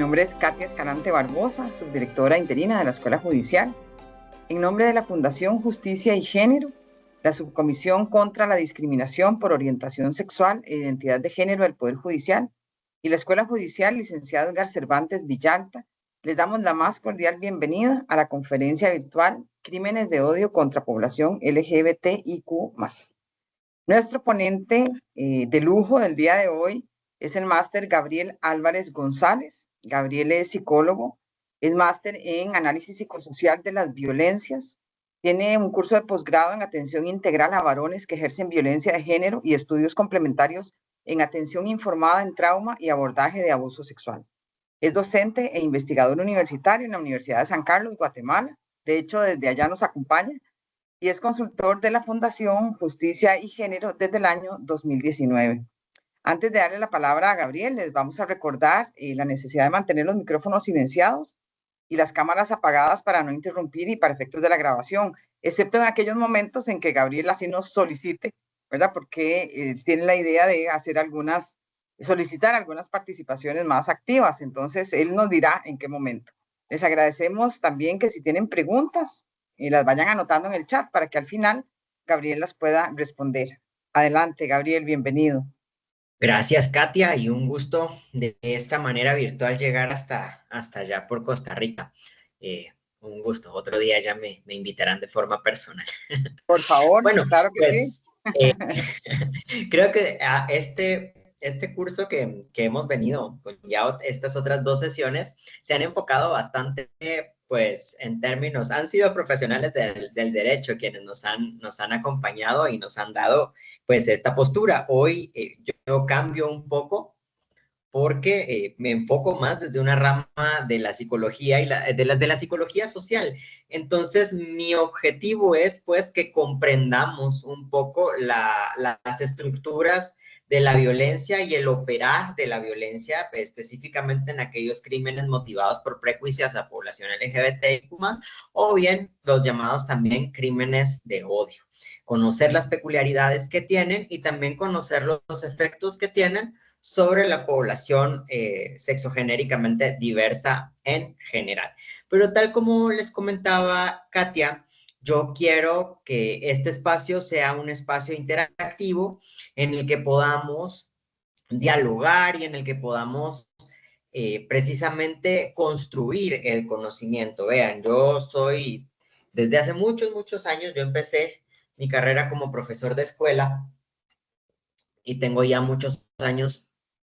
nombre es Katia Escalante Barbosa, subdirectora interina de la Escuela Judicial. En nombre de la Fundación Justicia y Género, la Subcomisión contra la Discriminación por Orientación Sexual e Identidad de Género del Poder Judicial y la Escuela Judicial Licenciado Edgar Cervantes Villalta, les damos la más cordial bienvenida a la conferencia virtual Crímenes de Odio contra Población LGBTIQ+. Nuestro ponente de lujo del día de hoy es el máster Gabriel Álvarez González. Gabriel es psicólogo, es máster en análisis psicosocial de las violencias, tiene un curso de posgrado en atención integral a varones que ejercen violencia de género y estudios complementarios en atención informada en trauma y abordaje de abuso sexual. Es docente e investigador universitario en la Universidad de San Carlos, Guatemala. De hecho, desde allá nos acompaña y es consultor de la Fundación Justicia y Género desde el año 2019. Antes de darle la palabra a Gabriel, les vamos a recordar la necesidad de mantener los micrófonos silenciados y las cámaras apagadas para no interrumpir y para efectos de la grabación, excepto en aquellos momentos en que Gabriel así nos solicite, ¿verdad? Porque tiene la idea de solicitar algunas participaciones más activas, entonces él nos dirá en qué momento. Les agradecemos también que si tienen preguntas, las vayan anotando en el chat para que al final Gabriel las pueda responder. Adelante, Gabriel, bienvenido. Gracias, Katia, y un gusto de esta manera virtual llegar hasta allá por Costa Rica. Un gusto. Otro día ya me invitarán de forma personal. Por favor, bueno, claro que pues, sí. Creo que este curso que hemos venido con ya estas otras 2 sesiones se han enfocado bastante, pues, en términos, han sido profesionales del derecho quienes nos han acompañado y nos han dado, pues, esta postura. Hoy yo cambio un poco porque me enfoco más desde una rama de la psicología y de la psicología social. Entonces, mi objetivo es, pues, que comprendamos un poco las estructuras de la violencia y el operar de la violencia, específicamente en aquellos crímenes motivados por prejuicios a población LGBTIQ+, o bien los llamados también crímenes de odio. Conocer las peculiaridades que tienen y también conocer los efectos que tienen sobre la población sexogenéricamente diversa en general. Pero tal como les comentaba Katia, yo quiero que este espacio sea un espacio interactivo en el que podamos dialogar y en el que podamos precisamente construir el conocimiento. Vean, yo soy, desde hace muchos años, yo empecé mi carrera como profesor de escuela y tengo ya muchos años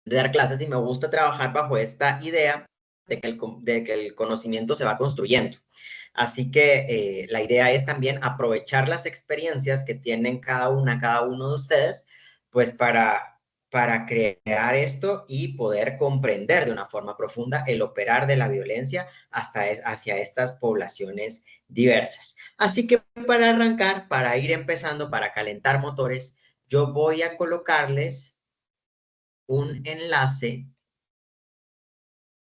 de dar clases y me gusta trabajar bajo esta idea de que el conocimiento se va construyendo. Así que la idea es también aprovechar las experiencias que tienen cada uno de ustedes, pues para crear esto y poder comprender de una forma profunda el operar de la violencia hacia estas poblaciones diversas. Así que para arrancar, para ir empezando, para calentar motores, yo voy a colocarles un enlace.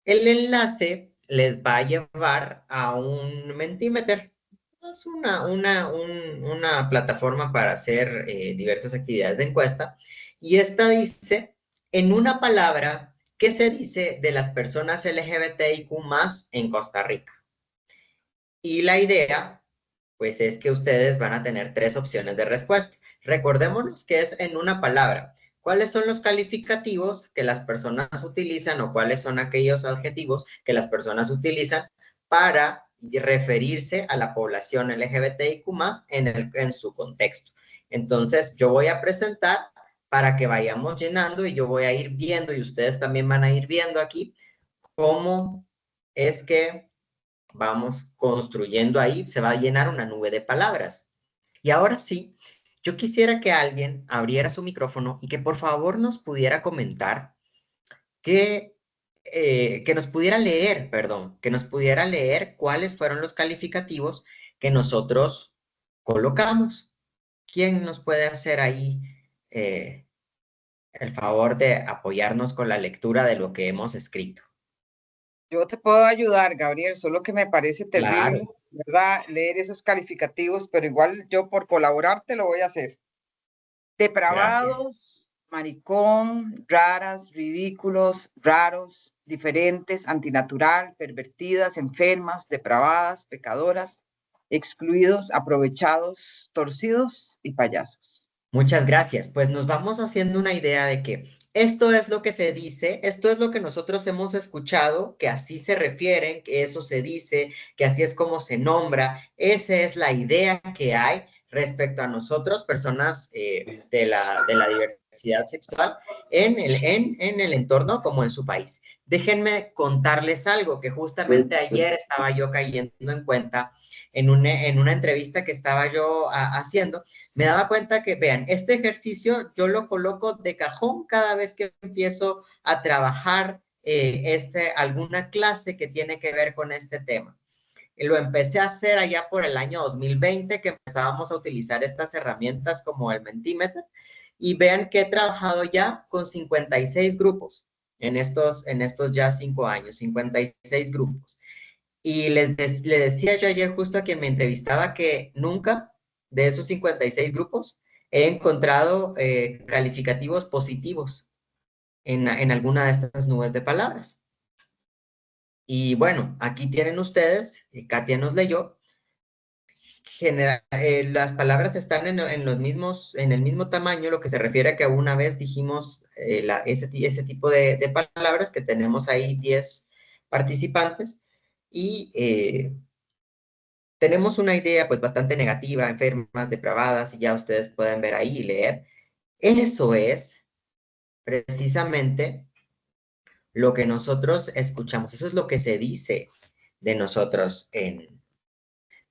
El enlace les va a llevar a un Mentimeter. Es una plataforma para hacer diversas actividades de encuesta. Y esta dice, en una palabra, ¿qué se dice de las personas LGBTIQ+ en Costa Rica? Y la idea, pues, es que ustedes van a tener 3 opciones de respuesta. Recordémonos que es en una palabra. ¿Cuáles son los calificativos que las personas utilizan o cuáles son aquellos adjetivos que las personas utilizan para referirse a la población LGBTIQ+ en su contexto? Entonces, yo voy a presentar para que vayamos llenando y yo voy a ir viendo y ustedes también van a ir viendo aquí cómo es que vamos construyendo ahí, se va a llenar una nube de palabras. Y ahora sí, yo quisiera que alguien abriera su micrófono y que por favor nos pudiera comentar que nos pudiera leer, que nos pudiera leer cuáles fueron los calificativos que nosotros colocamos. ¿Quién nos puede hacer ahí el favor de apoyarnos con la lectura de lo que hemos escrito? Yo te puedo ayudar, Gabriel, solo que me parece terrible, Claro. ¿verdad? Leer esos calificativos, pero igual yo por colaborarte lo voy a hacer. Gracias. Depravados, maricón, raras, ridículos, raros, diferentes, antinatural, pervertidas, enfermas, depravadas, pecadoras, excluidos, aprovechados, torcidos y payasos. Muchas gracias. Pues nos vamos haciendo una idea de que esto es lo que se dice, esto es lo que nosotros hemos escuchado, que así se refieren, que eso se dice, que así es como se nombra. Esa es la idea que hay respecto a nosotros, personas de la diversidad sexual, en el entorno como en su país. Déjenme contarles algo que justamente ayer estaba yo cayendo en cuenta en una entrevista que estaba yo haciendo. Me daba cuenta que, vean, este ejercicio yo lo coloco de cajón cada vez que empiezo a trabajar alguna clase que tiene que ver con este tema. Lo empecé a hacer allá por el año 2020, que empezábamos a utilizar estas herramientas como el Mentimeter, y vean que he trabajado ya con 56 grupos en estos ya 5 años, 56 grupos. Y le decía yo ayer justo a quien me entrevistaba que nunca de esos 56 grupos he encontrado calificativos positivos en alguna de estas nubes de palabras. Y bueno, aquí tienen ustedes, Katia nos leyó, las palabras están en el mismo tamaño, lo que se refiere a que una vez dijimos ese tipo de palabras, que tenemos ahí 10 participantes, y tenemos una idea pues bastante negativa, enfermas, depravadas, y ya ustedes pueden ver ahí y leer. Eso es precisamente lo que nosotros escuchamos, eso es lo que se dice de nosotros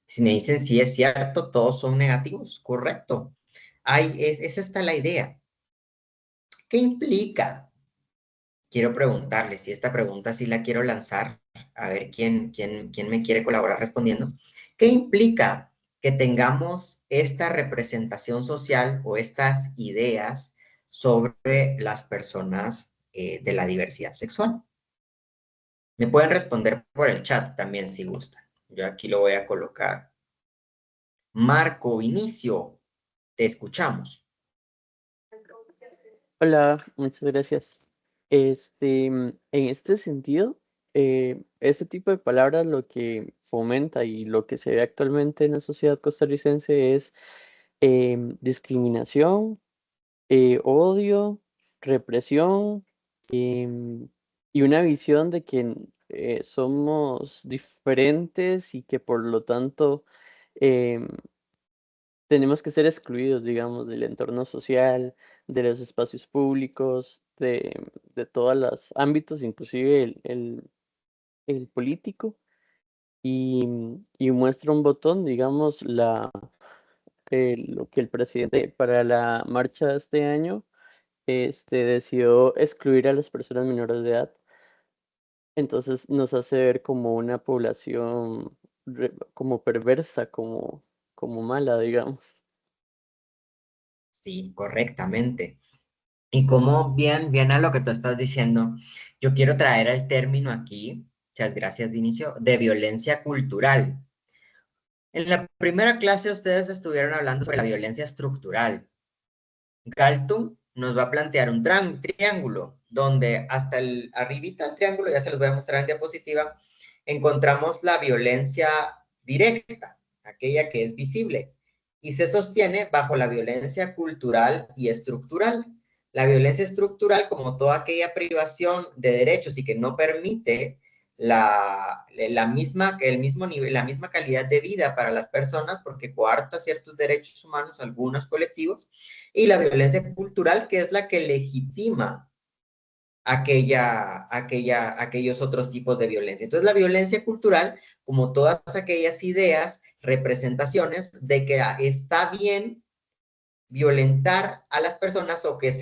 si me dicen si es cierto, todos son negativos, correcto. Es esta la idea. ¿Qué implica? Quiero preguntarles, si esta pregunta sí la quiero lanzar, a ver quién me quiere colaborar respondiendo. ¿Qué implica que tengamos esta representación social o estas ideas sobre las personas de la diversidad sexual? Me pueden responder por el chat también si gustan. Yo aquí lo voy a colocar. Marco Vinicio, te escuchamos. Hola, muchas gracias. En este sentido, este tipo de palabras lo que fomenta y lo que se ve actualmente en la sociedad costarricense es discriminación, odio, represión, y una visión de que somos diferentes y que por lo tanto em, tenemos que ser excluidos, digamos, del entorno social, de los espacios públicos, de todos los ámbitos, inclusive el político, y muestra un botón, digamos, lo que el presidente para la marcha de este año decidió excluir a las personas menores de edad. Entonces nos hace ver como una población como perversa, como mala, digamos. Sí, correctamente. Y como bien a lo que tú estás diciendo, yo quiero traer el término aquí, muchas gracias Vinicio, de violencia cultural. En la primera clase ustedes estuvieron hablando sobre la violencia estructural. Galtung nos va a plantear un triángulo, donde hasta el arribita del triángulo, ya se los voy a mostrar en diapositiva, encontramos la violencia directa, aquella que es visible, y se sostiene bajo la violencia cultural y estructural. La violencia estructural, como toda aquella privación de derechos y que no permite el mismo nivel, la misma calidad de vida para las personas, porque coarta ciertos derechos humanos, algunos colectivos, y la violencia cultural, que es la que legitima aquellos otros tipos de violencia. Entonces, la violencia cultural, como todas aquellas ideas, representaciones de que está bien violentar a las personas o que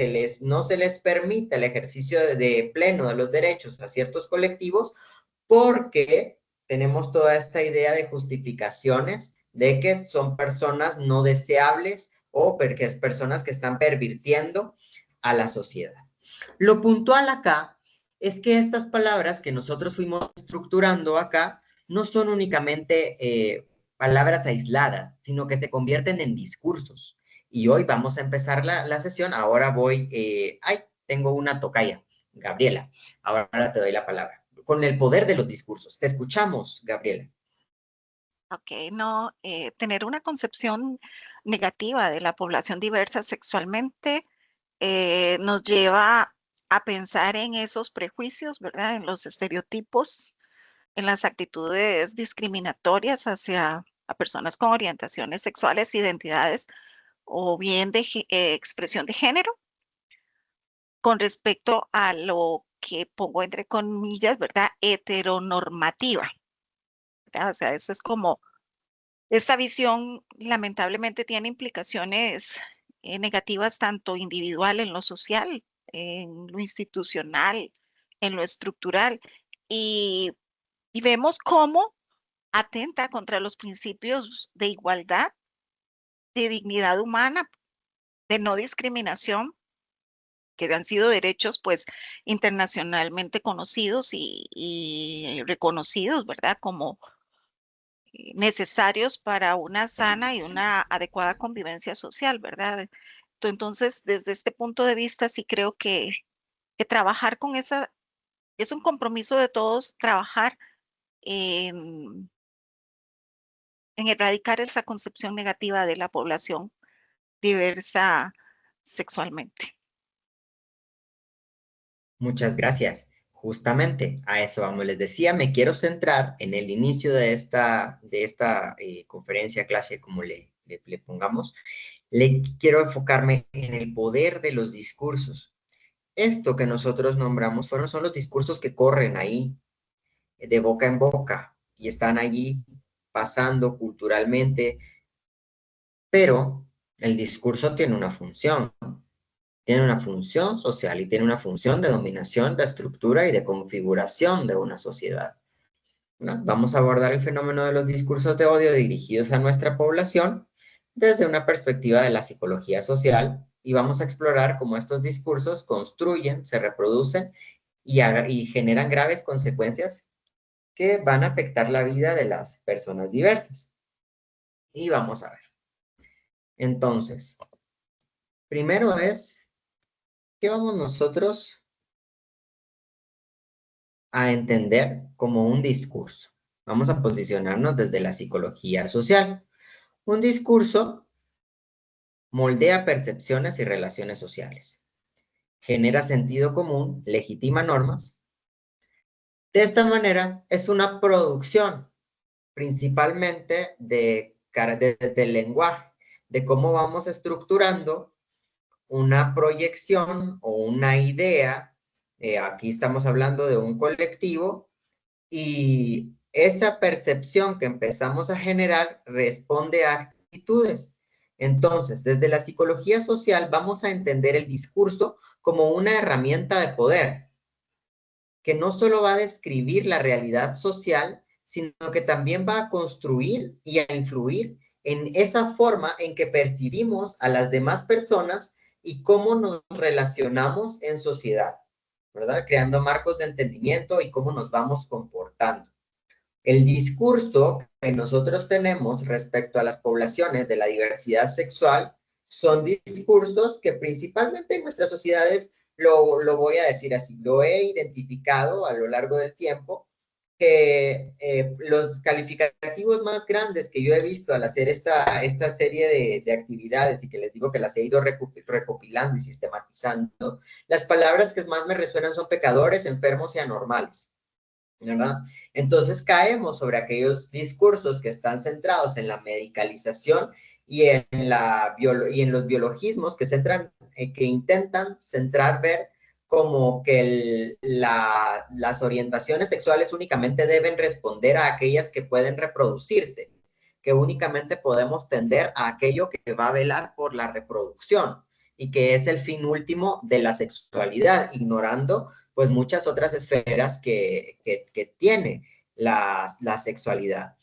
no se les permita el ejercicio de pleno de los derechos a ciertos colectivos, porque tenemos toda esta idea de justificaciones de que son personas no deseables o porque es personas que están pervirtiendo a la sociedad. Lo puntual acá es que estas palabras que nosotros fuimos estructurando acá no son únicamente palabras aisladas, sino que se convierten en discursos. y hoy vamos a empezar la sesión. Ahora tengo una tocaya, Gabriela. Ahora te doy la palabra. Con el poder de los discursos. Te escuchamos, Gabriela. Ok, no, tener una concepción negativa de la población diversa sexualmente nos lleva a pensar en esos prejuicios, ¿verdad? En los estereotipos, en las actitudes discriminatorias hacia a personas con orientaciones sexuales, identidades o bien de expresión de género, con respecto a lo que pongo entre comillas, ¿verdad? Heteronormativa, ¿verdad? O sea, eso es como, esta visión lamentablemente tiene implicaciones negativas tanto individual en lo social, en lo institucional, en lo estructural, y, y vemos cómo atenta contra los principios de igualdad, de dignidad humana, de no discriminación, que han sido derechos pues internacionalmente conocidos y reconocidos, ¿verdad? Como necesarios para una sana y una adecuada convivencia social, ¿verdad? Entonces, desde este punto de vista, sí creo que trabajar con esa, es un compromiso de todos, trabajar en, en erradicar esa concepción negativa de la población diversa sexualmente. Muchas gracias. Justamente a eso vamos. Les decía, me quiero centrar en el inicio de esta conferencia, clase, como le pongamos. Quiero enfocarme en el poder de los discursos. Esto que nosotros nombramos son los discursos que corren ahí, de boca en boca, y están allí pasando culturalmente, pero el discurso tiene una función. Tiene una función social y tiene una función de dominación, de estructura y de configuración de una sociedad, ¿no? Vamos a abordar el fenómeno de los discursos de odio dirigidos a nuestra población desde una perspectiva de la psicología social y vamos a explorar cómo estos discursos construyen, se reproducen y generan graves consecuencias que van a afectar la vida de las personas diversas. Y vamos a ver. Entonces, primero es, ¿qué vamos nosotros a entender como un discurso? Vamos a posicionarnos desde la psicología social. Un discurso moldea percepciones y relaciones sociales, genera sentido común, legitima normas. De esta manera, es una producción principalmente desde el lenguaje, de cómo vamos estructurando una proyección o una idea. Aquí estamos hablando de un colectivo y esa percepción que empezamos a generar responde a actitudes. Entonces, desde la psicología social vamos a entender el discurso como una herramienta de poder, que no solo va a describir la realidad social, sino que también va a construir y a influir en esa forma en que percibimos a las demás personas y cómo nos relacionamos en sociedad, ¿verdad? Creando marcos de entendimiento y cómo nos vamos comportando. El discurso que nosotros tenemos respecto a las poblaciones de la diversidad sexual son discursos que principalmente en nuestras sociedades, lo voy a decir así, lo he identificado a lo largo del tiempo, que los calificativos más grandes que yo he visto al hacer esta serie de actividades y que les digo que las he ido recopilando y sistematizando, las palabras que más me resuenan son pecadores, enfermos y anormales, ¿verdad? Entonces caemos sobre aquellos discursos que están centrados en la medicalización y en los biologismos que intentan ver como que las orientaciones sexuales únicamente deben responder a aquellas que pueden reproducirse, que únicamente podemos tender a aquello que va a velar por la reproducción y que es el fin último de la sexualidad, ignorando pues muchas otras esferas que tiene la sexualidad.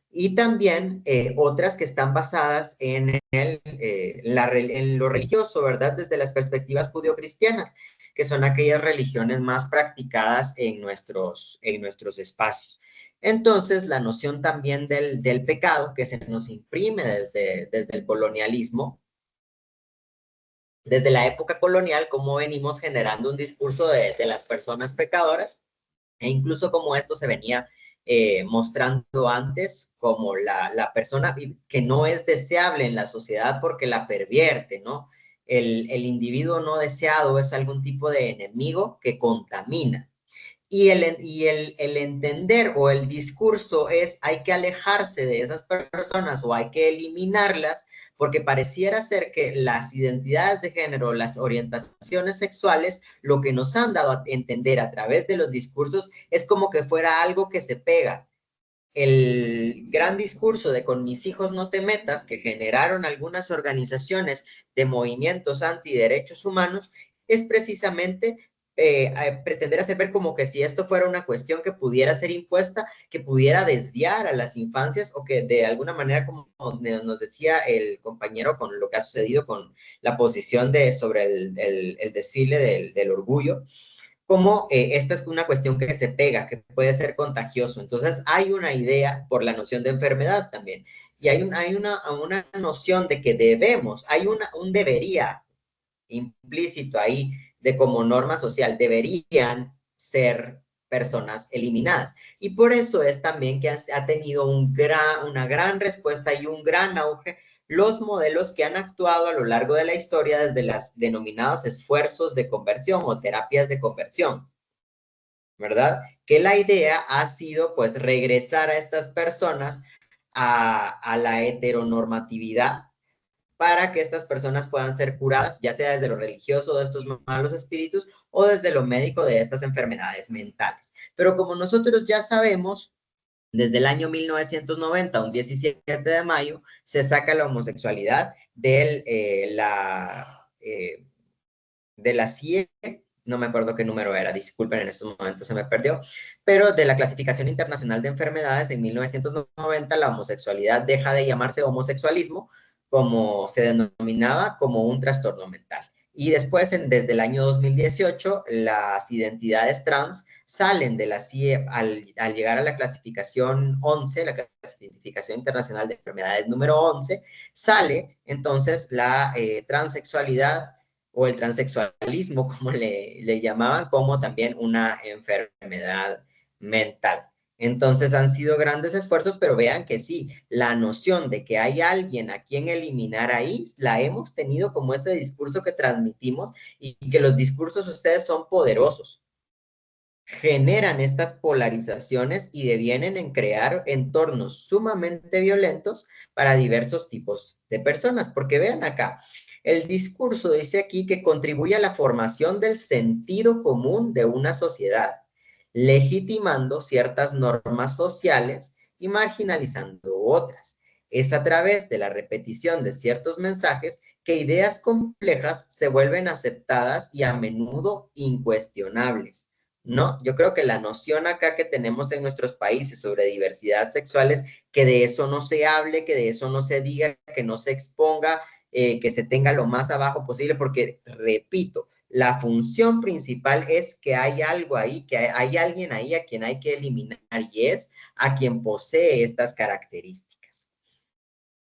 Y también otras que están basadas en lo religioso, ¿verdad? Desde las perspectivas judeocristianas, que son aquellas religiones más practicadas en nuestros espacios. Entonces, la noción también del pecado que se nos imprime desde el colonialismo, desde la época colonial, cómo venimos generando un discurso de las personas pecadoras, e incluso como esto se venía mostrando antes como la persona que no es deseable en la sociedad porque la pervierte, ¿no? El individuo no deseado es algún tipo de enemigo que contamina. Y el entender o el discurso es hay que alejarse de esas personas o hay que eliminarlas, porque pareciera ser que las identidades de género, las orientaciones sexuales, lo que nos han dado a entender a través de los discursos es como que fuera algo que se pega. El gran discurso de con mis hijos no te metas, que generaron algunas organizaciones de movimientos antiderechos humanos, es precisamente pretender hacer ver como que si esto fuera una cuestión que pudiera ser impuesta, que pudiera desviar a las infancias o que de alguna manera, como nos decía el compañero con lo que ha sucedido con la posición sobre el desfile del orgullo, como esta es una cuestión que se pega, que puede ser contagioso. Entonces hay una idea por la noción de enfermedad también. Y hay una noción de que debemos, hay un debería implícito ahí de como norma social, deberían ser personas eliminadas. Y por eso es también que ha tenido una gran respuesta y un gran auge los modelos que han actuado a lo largo de la historia desde las denominados esfuerzos de conversión o terapias de conversión, ¿verdad? Que la idea ha sido pues regresar a estas personas a la heteronormatividad para que estas personas puedan ser curadas, ya sea desde lo religioso de estos malos espíritus o desde lo médico de estas enfermedades mentales. Pero como nosotros ya sabemos, desde el año 1990, un 17 de mayo, se saca la homosexualidad de la CIE, no me acuerdo qué número era, disculpen, en estos momentos se me perdió, pero de la Clasificación Internacional de Enfermedades en 1990, la homosexualidad deja de llamarse homosexualismo, como se denominaba, como un trastorno mental. Y después, desde el año 2018, las identidades trans salen de la CIE al llegar a la clasificación 11, la Clasificación Internacional de Enfermedades número 11, sale entonces la transexualidad o el transexualismo, como le llamaban, como también una enfermedad mental. Entonces han sido grandes esfuerzos, pero vean que sí, la noción de que hay alguien a quien eliminar ahí, la hemos tenido como ese discurso que transmitimos y que los discursos ustedes son poderosos. Generan estas polarizaciones y devienen en crear entornos sumamente violentos para diversos tipos de personas. Porque vean acá, el discurso dice aquí que contribuye a la formación del sentido común de una sociedad, legitimando ciertas normas sociales y marginalizando otras. Es a través de la repetición de ciertos mensajes que ideas complejas se vuelven aceptadas y a menudo incuestionables, ¿no? Yo creo que la noción acá que tenemos en nuestros países sobre diversidad sexual es que de eso no se hable, que de eso no se diga, que no se exponga, que se tenga lo más abajo posible, porque, repito, la función principal es que hay algo ahí, que hay alguien ahí a quien hay que eliminar y es a quien posee estas características.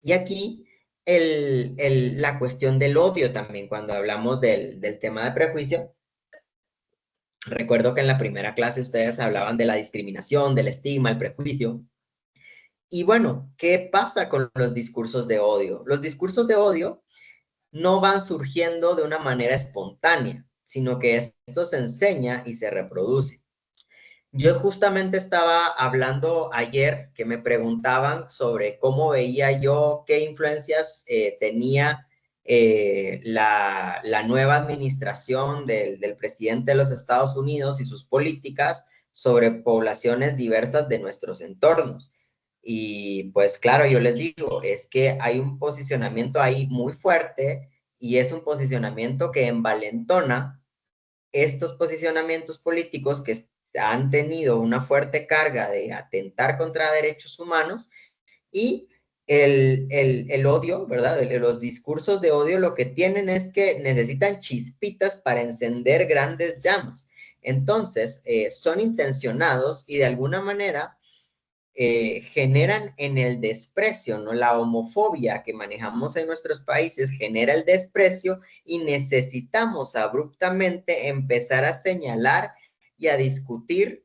Y aquí la cuestión del odio también, cuando hablamos del tema de prejuicio, recuerdo que en la primera clase ustedes hablaban de la discriminación, del estigma, el prejuicio. Y bueno, ¿qué pasa con los discursos de odio? Los discursos de odio no van surgiendo de una manera espontánea, sino que esto se enseña y se reproduce. Yo justamente estaba hablando ayer que me preguntaban sobre cómo veía yo, qué influencias tenía la nueva administración del presidente de los Estados Unidos y sus políticas sobre poblaciones diversas de nuestros entornos. Y pues claro, yo les digo, es que hay un posicionamiento ahí muy fuerte y es un posicionamiento que envalentona estos posicionamientos políticos que han tenido una fuerte carga de atentar contra derechos humanos y el odio, ¿verdad? Los discursos de odio lo que tienen es que necesitan chispitas para encender grandes llamas. Entonces, son intencionados y de alguna manera generan en el desprecio, ¿no? La homofobia que manejamos en nuestros países genera el desprecio y necesitamos abruptamente empezar a señalar y a discutir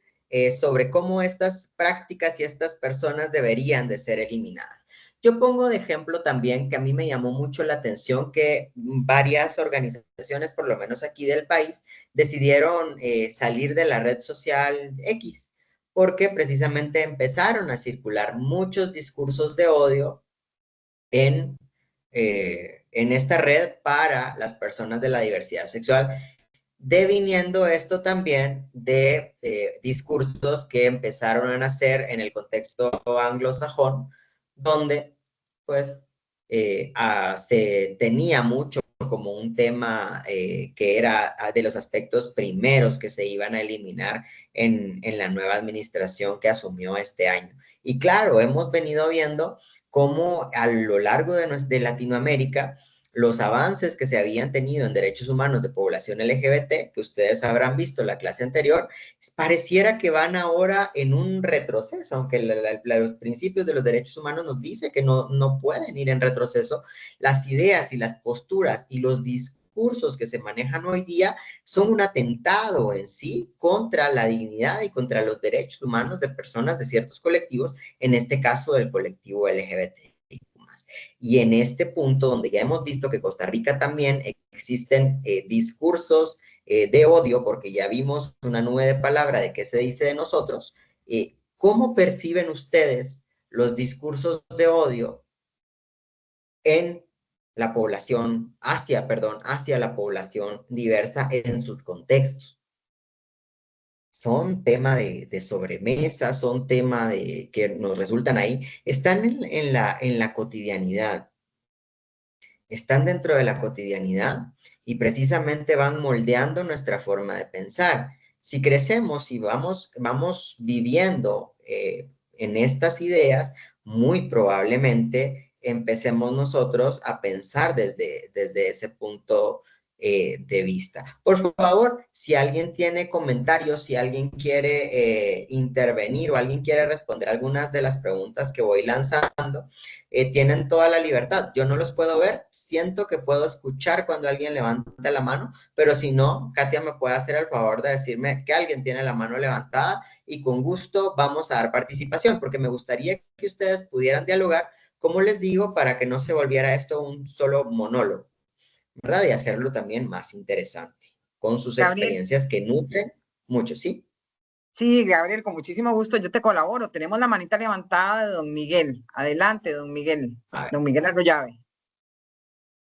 sobre cómo estas prácticas y estas personas deberían de ser eliminadas. Yo pongo de ejemplo también que a mí me llamó mucho la atención que varias organizaciones, por lo menos aquí del país, decidieron salir de la red social X, porque precisamente empezaron a circular muchos discursos de odio en esta red para las personas de la diversidad sexual, deviniendo esto también de discursos que empezaron a nacer en el contexto anglosajón, donde pues se tenía mucho como un tema que era de los aspectos primeros que se iban a eliminar en la nueva administración que asumió este año. Y claro, hemos venido viendo cómo a lo largo de Latinoamérica, los avances que se habían tenido en derechos humanos de población LGBT, que ustedes habrán visto en la clase anterior, pareciera que van ahora en un retroceso, aunque los principios de los derechos humanos nos dice que no pueden ir en retroceso. Las ideas y las posturas y los discursos que se manejan hoy día son un atentado en sí contra la dignidad y contra los derechos humanos de personas de ciertos colectivos, en este caso del colectivo LGBT. Y en este punto, donde ya hemos visto que Costa Rica también existen discursos de odio, porque ya vimos una nube de palabra de qué se dice de nosotros, ¿cómo perciben ustedes los discursos de odio en la población, hacia la población diversa en sus contextos? Son tema de sobremesa, son tema que nos resultan ahí, están en la cotidianidad, están dentro de la cotidianidad y precisamente van moldeando nuestra forma de pensar. Si crecemos y vamos viviendo en estas ideas, muy probablemente empecemos nosotros a pensar desde ese punto de vista. Por favor, si alguien tiene comentarios, si alguien quiere intervenir o alguien quiere responder algunas de las preguntas que voy lanzando, tienen toda la libertad. Yo no los puedo ver, siento que puedo escuchar cuando alguien levanta la mano, pero si no, Katia me puede hacer el favor de decirme que alguien tiene la mano levantada y con gusto vamos a dar participación, porque me gustaría que ustedes pudieran dialogar, como les digo, para que no se volviera esto un solo monólogo, ¿verdad? Y hacerlo también más interesante, con sus Gabriel. experiencias que nutren mucho, ¿sí? Sí, Gabriel, con muchísimo gusto, yo te colaboro. Tenemos la manita levantada de don Miguel. Adelante, don Miguel. Don Miguel Arroyave.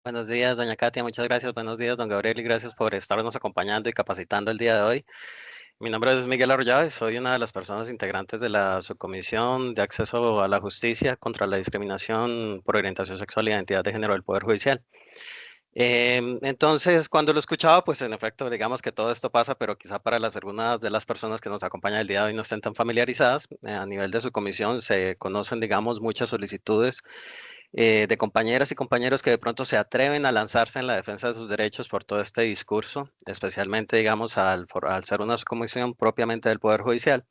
Buenos días, doña Katia, muchas gracias. Buenos días, don Gabriel, y gracias por estarnos acompañando y capacitando el día de hoy. Mi nombre es Miguel Arroyave, soy una de las personas integrantes de la Subcomisión de Acceso a la Justicia contra la Discriminación por Orientación Sexual y Identidad de Género del Poder Judicial. Entonces, cuando lo escuchaba, pues en efecto, digamos que todo esto pasa, pero quizá para algunas de las personas que nos acompañan el día de hoy no estén tan familiarizadas. A nivel de su comisión se conocen, digamos, muchas solicitudes de compañeras y compañeros que de pronto se atreven a lanzarse en la defensa de sus derechos por todo este discurso, especialmente, digamos, al ser una comisión propiamente del Poder Judicial,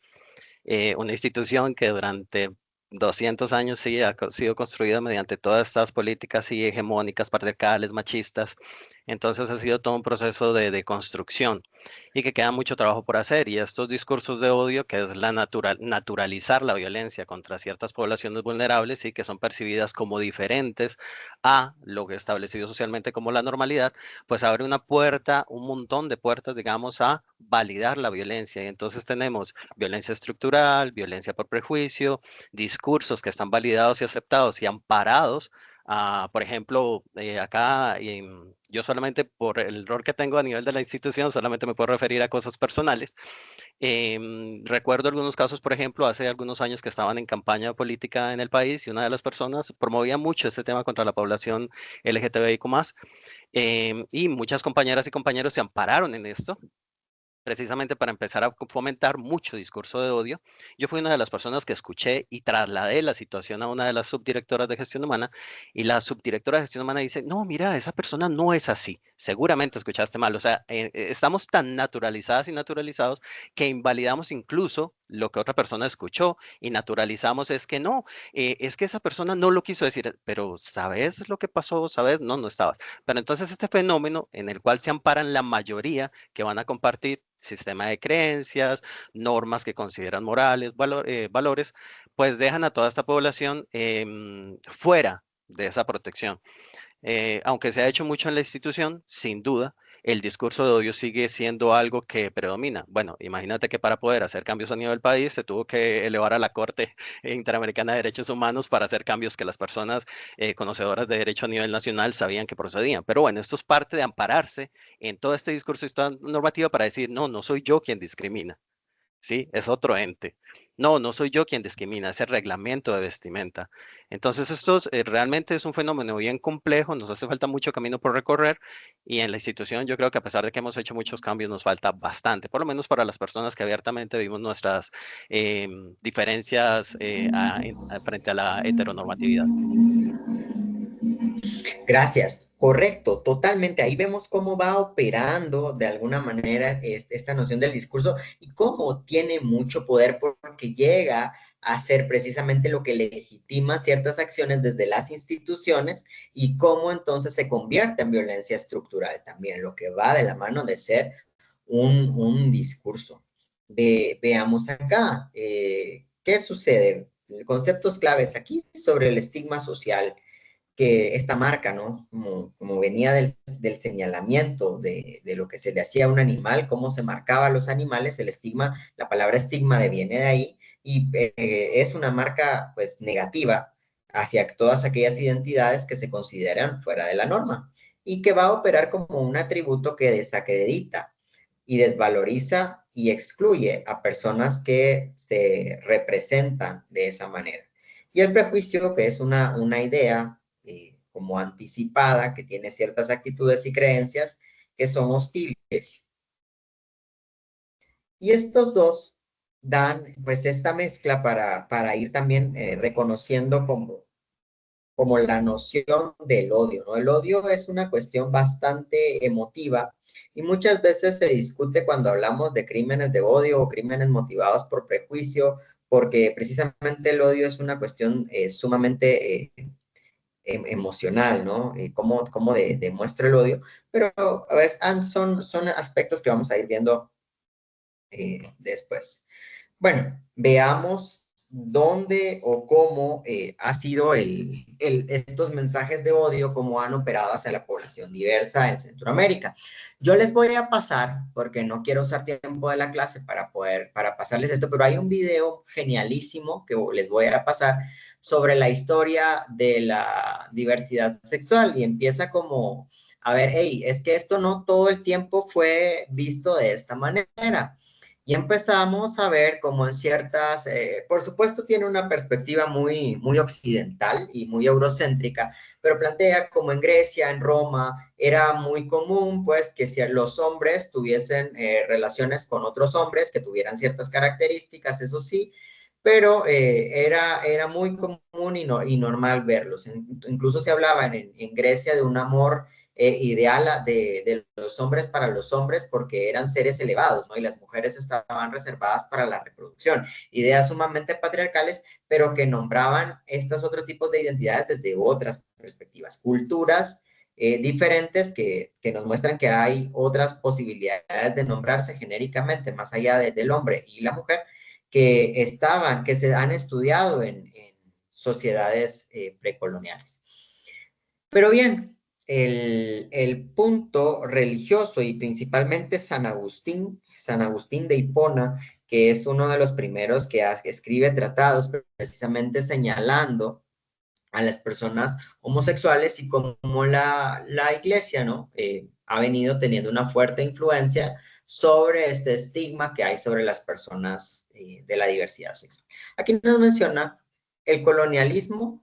una institución que durante 200 años sí ha sido construida mediante todas estas políticas y hegemónicas, patriarcales, machistas. Entonces ha sido todo un proceso de construcción y que queda mucho trabajo por hacer. Y estos discursos de odio, que es naturalizar la violencia contra ciertas poblaciones vulnerables y que son percibidas como diferentes a lo que establecido socialmente como la normalidad, pues abre una puerta, un montón de puertas, digamos, a validar la violencia. Y entonces tenemos violencia estructural, violencia por prejuicio, discursos que están validados y aceptados y amparados. Por ejemplo, acá yo solamente por el rol que tengo a nivel de la institución, solamente me puedo referir a cosas personales. Recuerdo algunos casos, por ejemplo, hace algunos años que estaban en campaña política en el país y una de las personas promovía mucho este tema contra la población LGTBIQ+, y muchas compañeras y compañeros se ampararon en esto, precisamente para empezar a fomentar mucho discurso de odio. Yo fui una de las personas que escuché y trasladé la situación a una de las subdirectoras de gestión humana, y la subdirectora de gestión humana dice, no, mira, esa persona no es así, seguramente escuchaste mal. O sea, estamos tan naturalizadas y naturalizados que invalidamos incluso lo que otra persona escuchó y naturalizamos es que no, es que esa persona no lo quiso decir, pero ¿sabes lo que pasó? ¿Sabes? No, no estabas. Pero entonces este fenómeno en el cual se amparan la mayoría que van a compartir sistema de creencias, normas que consideran morales, valores, pues dejan a toda esta población fuera de esa protección. Aunque se ha hecho mucho en la institución, sin duda, el discurso de odio sigue siendo algo que predomina. Bueno, imagínate que para poder hacer cambios a nivel país se tuvo que elevar a la Corte Interamericana de Derechos Humanos para hacer cambios que las personas conocedoras de derecho a nivel nacional sabían que procedían. Pero bueno, esto es parte de ampararse en todo este discurso y esta normativa para decir, no, no soy yo quien discrimina. Sí, es otro ente. No, no soy yo quien discrimina, es el reglamento de vestimenta. Entonces, esto realmente es un fenómeno bien complejo, nos hace falta mucho camino por recorrer y en la institución yo creo que a pesar de que hemos hecho muchos cambios, nos falta bastante, por lo menos para las personas que abiertamente vivimos nuestras diferencias frente a la heteronormatividad. Gracias. Correcto, totalmente. Ahí vemos cómo va operando de alguna manera esta noción del discurso y cómo tiene mucho poder porque llega a ser precisamente lo que legitima ciertas acciones desde las instituciones y cómo entonces se convierte en violencia estructural también, lo que va de la mano de ser un discurso. Veamos acá, ¿qué sucede? Conceptos claves aquí sobre el estigma social que esta marca, ¿no? Como venía del señalamiento de lo que se le hacía a un animal, cómo se marcaba a los animales, el estigma, la palabra estigma viene de ahí, y es una marca, pues, negativa hacia todas aquellas identidades que se consideran fuera de la norma, y que va a operar como un atributo que desacredita y desvaloriza y excluye a personas que se representan de esa manera. Y el prejuicio, que es una idea como anticipada, que tiene ciertas actitudes y creencias que son hostiles. Y estos dos dan pues esta mezcla para ir también reconociendo como la noción del odio, ¿no? El odio es una cuestión bastante emotiva y muchas veces se discute cuando hablamos de crímenes de odio o crímenes motivados por prejuicio, porque precisamente el odio es una cuestión sumamente emocional, ¿no? Cómo demuestra el odio, pero a veces son aspectos que vamos a ir viendo después. Bueno, veamos dónde o cómo ha sido estos mensajes de odio, cómo han operado hacia la población diversa en Centroamérica. Yo les voy a pasar, porque no quiero usar tiempo de la clase para pasarles esto, pero hay un video genialísimo que les voy a pasar sobre la historia de la diversidad sexual y empieza como, a ver, hey, es que esto no todo el tiempo fue visto de esta manera. Y empezamos a ver cómo en ciertas, por supuesto tiene una perspectiva muy, muy occidental y muy eurocéntrica, pero plantea como en Grecia, en Roma, era muy común pues que si los hombres tuviesen relaciones con otros hombres que tuvieran ciertas características, eso sí, pero era muy común y normal verlos. Incluso se hablaba en Grecia de un amor ideal de los hombres para los hombres porque eran seres elevados, ¿no? Y las mujeres estaban reservadas para la reproducción. Ideas sumamente patriarcales, pero que nombraban estos otros tipos de identidades desde otras perspectivas, culturas diferentes que nos muestran que hay otras posibilidades de nombrarse genéricamente más allá del hombre y la mujer que se han estudiado en sociedades precoloniales. Pero bien, el punto religioso y principalmente San Agustín de Hipona, que es uno de los primeros que escribe tratados precisamente señalando a las personas homosexuales y cómo la iglesia, ¿no? Ha venido teniendo una fuerte influencia sobre este estigma que hay sobre las personas de la diversidad sexual. Aquí nos menciona el colonialismo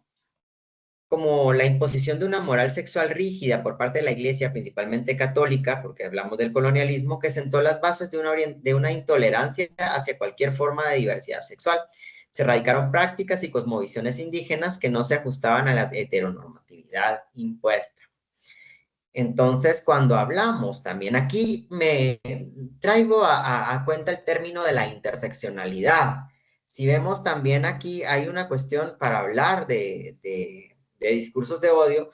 como la imposición de una moral sexual rígida por parte de la iglesia, principalmente católica, porque hablamos del colonialismo, que sentó las bases de una intolerancia hacia cualquier forma de diversidad sexual. Se radicaron prácticas y cosmovisiones indígenas que no se ajustaban a la heteronormatividad impuesta. Entonces, cuando hablamos, también aquí me traigo a cuenta el término de la interseccionalidad. Si vemos también aquí hay una cuestión para hablar de discursos de odio,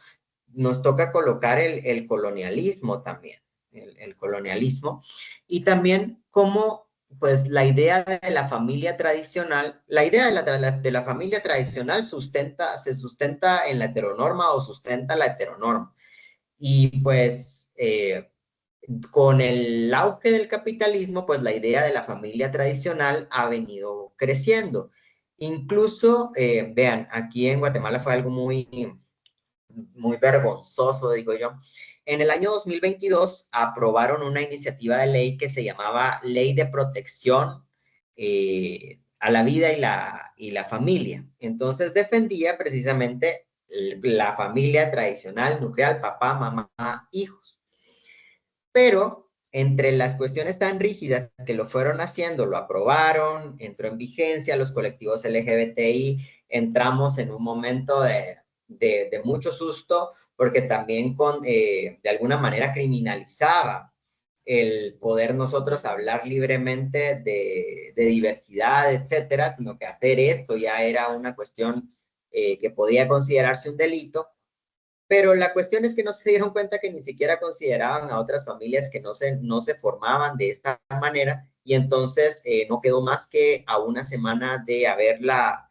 nos toca colocar el colonialismo también, el colonialismo, y también cómo, pues, la idea de la familia tradicional, la idea de la familia tradicional se sustenta en la heteronorma o sustenta la heteronorma. Y pues con el auge del capitalismo, pues la idea de la familia tradicional ha venido creciendo. Incluso, vean, aquí en Guatemala fue algo muy vergonzoso, digo yo. En el año 2022 aprobaron una iniciativa de ley que se llamaba Ley de Protección a la Vida y la Familia. Entonces defendía precisamente la familia tradicional, nuclear, papá, mamá, hijos. Pero entre las cuestiones tan rígidas que lo fueron haciendo, lo aprobaron, entró en vigencia, los colectivos LGBTI, entramos en un momento de mucho susto, porque también de alguna manera criminalizaba el poder nosotros hablar libremente de diversidad, etcétera, sino que hacer esto ya era una cuestión que podía considerarse un delito. Pero la cuestión es que no se dieron cuenta que ni siquiera consideraban a otras familias que no se formaban de esta manera, y entonces no quedó más que a una semana de haberla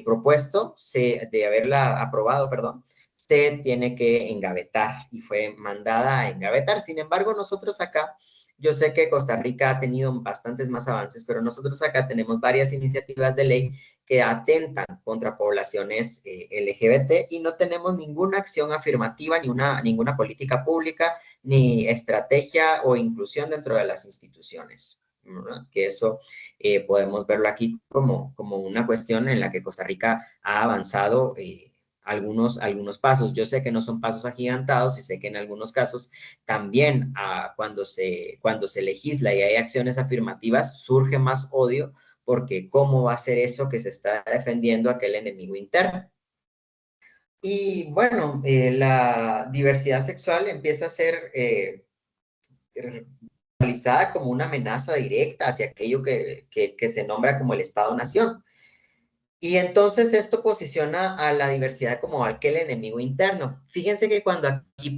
propuesto, de haberla aprobado, perdón, se tiene que engavetar y fue mandada a engavetar. Sin embargo, nosotros acá, yo sé que Costa Rica ha tenido bastantes más avances, pero nosotros acá tenemos varias iniciativas de ley que atentan contra poblaciones LGBT y no tenemos ninguna acción afirmativa, ninguna política pública, ni estrategia o inclusión dentro de las instituciones. ¿Verdad? Que eso podemos verlo aquí como una cuestión en la que Costa Rica ha avanzado algunos pasos. Yo sé que no son pasos agigantados y sé que en algunos casos también cuando se legisla y hay acciones afirmativas surge más odio, porque ¿cómo va a ser eso que se está defendiendo aquel enemigo interno? Y bueno, la diversidad sexual empieza a ser realizada como una amenaza directa hacia aquello que se nombra como el Estado-Nación. Y entonces esto posiciona a la diversidad como aquel enemigo interno. Fíjense que cuando aquí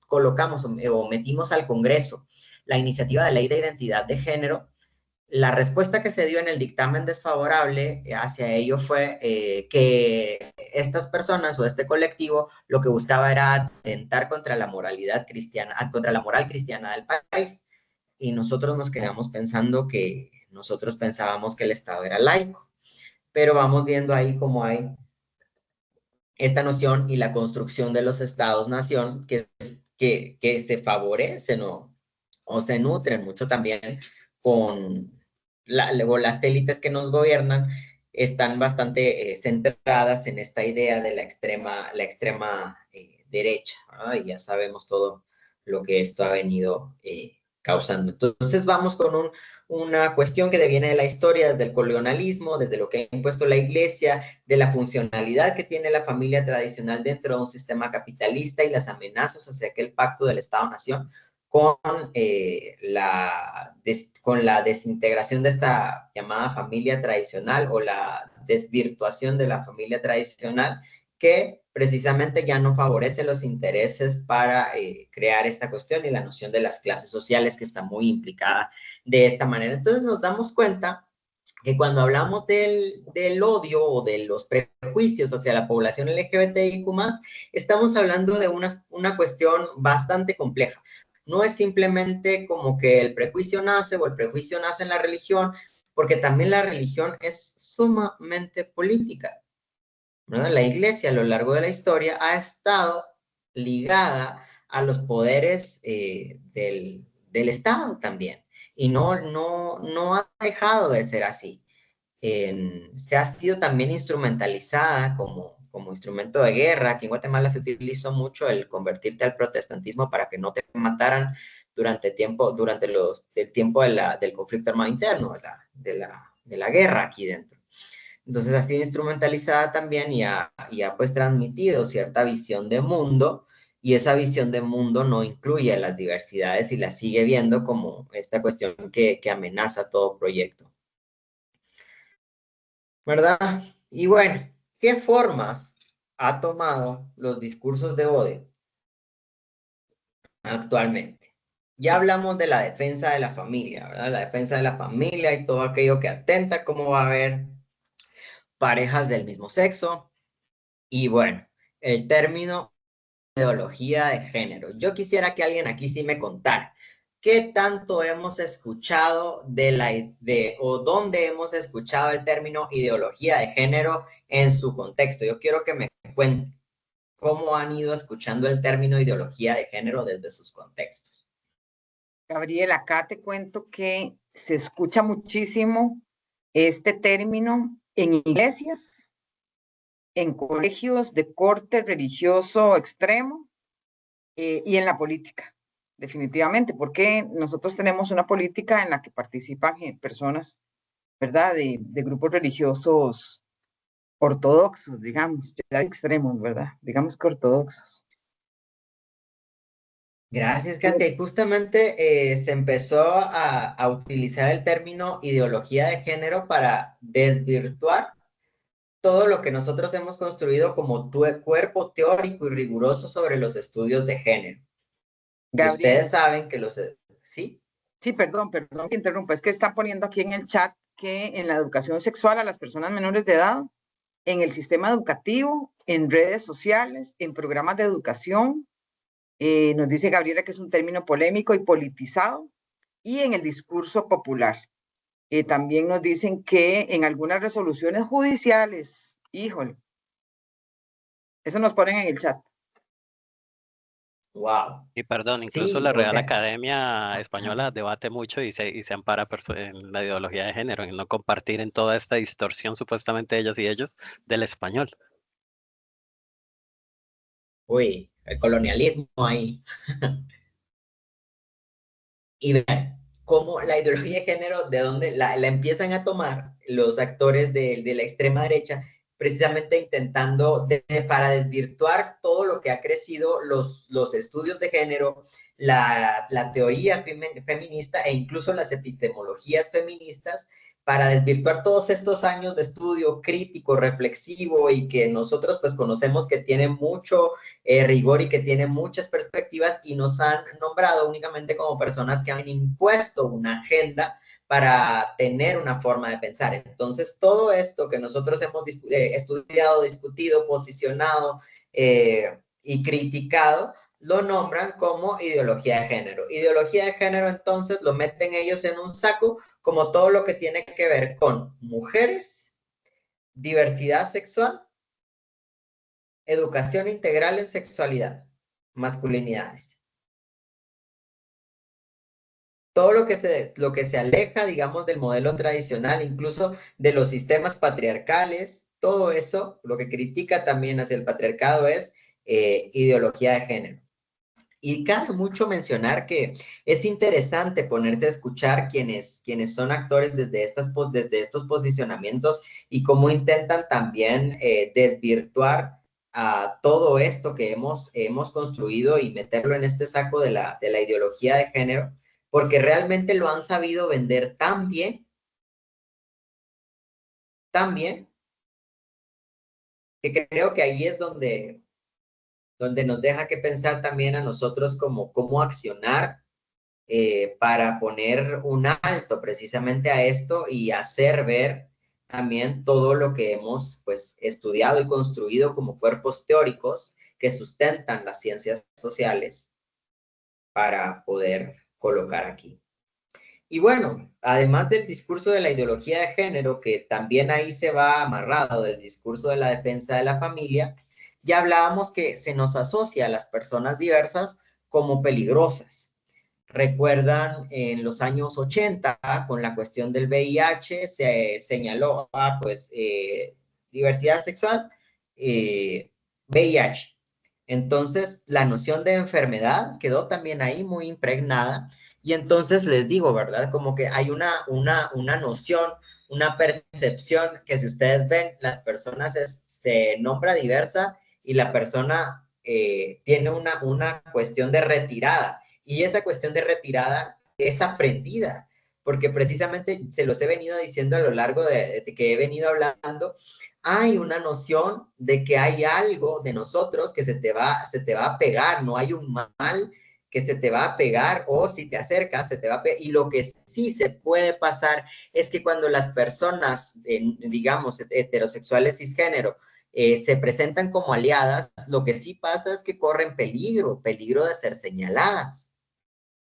colocamos o metimos al Congreso la iniciativa de ley de identidad de género, la respuesta que se dio en el dictamen desfavorable hacia ello fue que estas personas o este colectivo lo que buscaba era atentar contra la moralidad cristiana, contra la moral cristiana del país. Y nosotros nos quedamos pensando que nosotros pensábamos que el Estado era laico. Pero vamos viendo ahí cómo hay esta noción y la construcción de los estados-nación que se favorecen o se nutren mucho también con las élites que nos gobiernan, están bastante centradas en esta idea de la extrema derecha, ¿verdad? Y ya sabemos todo lo que esto ha venido causando. Entonces vamos con una cuestión que deviene de la historia, desde el colonialismo, desde lo que ha impuesto la iglesia, de la funcionalidad que tiene la familia tradicional dentro de un sistema capitalista y las amenazas hacia aquel pacto del Estado-Nación, con la desintegración de esta llamada familia tradicional o la desvirtuación de la familia tradicional, que precisamente ya no favorece los intereses para crear esta cuestión y la noción de las clases sociales que está muy implicada de esta manera. Entonces nos damos cuenta que cuando hablamos del odio o de los prejuicios hacia la población LGBTIQ+, estamos hablando de una cuestión bastante compleja. No es simplemente como que el prejuicio nace o el prejuicio nace en la religión, porque también la religión es sumamente política, ¿no? La iglesia a lo largo de la historia ha estado ligada a los poderes del Estado también, y no ha dejado de ser así. Se ha sido también instrumentalizada como instrumento de guerra. Aquí en Guatemala se utilizó mucho el convertirte al protestantismo para que no te mataran durante el tiempo del conflicto armado interno, de la guerra aquí dentro. Entonces ha sido instrumentalizada también y ha pues transmitido cierta visión de mundo, y esa visión de mundo no incluye las diversidades y las sigue viendo como esta cuestión que amenaza todo proyecto. ¿Verdad? Y bueno, ¿qué formas ha tomado los discursos de odio actualmente? Ya hablamos de la defensa de la familia, ¿verdad? La defensa de la familia y todo aquello que atenta, cómo va a haber parejas del mismo sexo. Y bueno, el término ideología de género. Yo quisiera que alguien aquí sí me contara qué tanto hemos escuchado o dónde hemos escuchado el término ideología de género en su contexto. Yo quiero que me cuenten cómo han ido escuchando el término ideología de género desde sus contextos. Gabriel, acá te cuento que se escucha muchísimo este término en iglesias, en colegios de corte religioso extremo y en la política, definitivamente, porque nosotros tenemos una política en la que participan personas, ¿verdad?, de grupos religiosos ortodoxos, digamos, ya extremos, ¿verdad? Digamos que ortodoxos. Gracias, Katia. Y justamente se empezó a utilizar el término ideología de género para desvirtuar todo lo que nosotros hemos construido como cuerpo teórico y riguroso sobre los estudios de género. Gabriel, ustedes saben que ¿sí? Sí, perdón que interrumpa, es que están poniendo aquí en el chat que en la educación sexual a las personas menores de edad, en el sistema educativo, en redes sociales, en programas de educación, nos dice Gabriela que es un término polémico y politizado, y en el discurso popular. También nos dicen que en algunas resoluciones judiciales, híjole, eso nos ponen en el chat. Wow. Y perdón, incluso Sí, la o Real sea, Academia Española debate mucho y se ampara en la ideología de género, en no compartir en toda esta distorsión supuestamente ellas y ellos del español. uy, el colonialismo ahí. Y vean, cómo la ideología de género, de dónde la empiezan a tomar los actores de la extrema derecha, precisamente intentando para desvirtuar todo lo que ha crecido los estudios de género, la teoría feminista e incluso las epistemologías feministas, para desvirtuar todos estos años de estudio crítico, reflexivo y que nosotros pues conocemos que tiene mucho rigor y que tiene muchas perspectivas y nos han nombrado únicamente como personas que han impuesto una agenda para tener una forma de pensar. Entonces, todo esto que nosotros hemos estudiado, discutido, posicionado y criticado, lo nombran como ideología de género. Ideología de género, entonces, lo meten ellos en un saco como todo lo que tiene que ver con mujeres, diversidad sexual, educación integral en sexualidad, masculinidades. Todo lo que se aleja, digamos, del modelo tradicional, incluso de los sistemas patriarcales, todo eso, lo que critica también hacia el patriarcado es ideología de género. Y cabe mucho mencionar que es interesante ponerse a escuchar quienes son actores desde estos posicionamientos y cómo intentan también desvirtuar a todo esto que hemos construido y meterlo en este saco de la ideología de género, porque realmente lo han sabido vender tan bien, que creo que ahí es donde nos deja que pensar también a nosotros cómo accionar para poner un alto precisamente a esto y hacer ver también todo lo que hemos pues estudiado y construido como cuerpos teóricos que sustentan las ciencias sociales para poder colocar aquí. Y bueno, además del discurso de la ideología de género, que también ahí se va amarrado del discurso de la defensa de la familia, ya hablábamos que se nos asocia a las personas diversas como peligrosas. Recuerdan en los años 80, con la cuestión del VIH, se señaló, pues, diversidad sexual, VIH. Entonces, la noción de enfermedad quedó también ahí muy impregnada. Y entonces les digo, ¿verdad? Como que hay una noción, una percepción que si ustedes ven, las personas se nombra diversa y la persona tiene una cuestión de retirada, y esa cuestión de retirada es aprendida, porque precisamente se los he venido diciendo a lo largo de que he venido hablando. Hay una noción de que hay algo de nosotros que se te va a pegar, no hay un mal que se te va a pegar, o si te acercas, se te va a pegar. Y lo que sí se puede pasar es que cuando las personas, digamos, heterosexuales cisgénero, se presentan como aliadas, lo que sí pasa es que corren peligro de ser señaladas.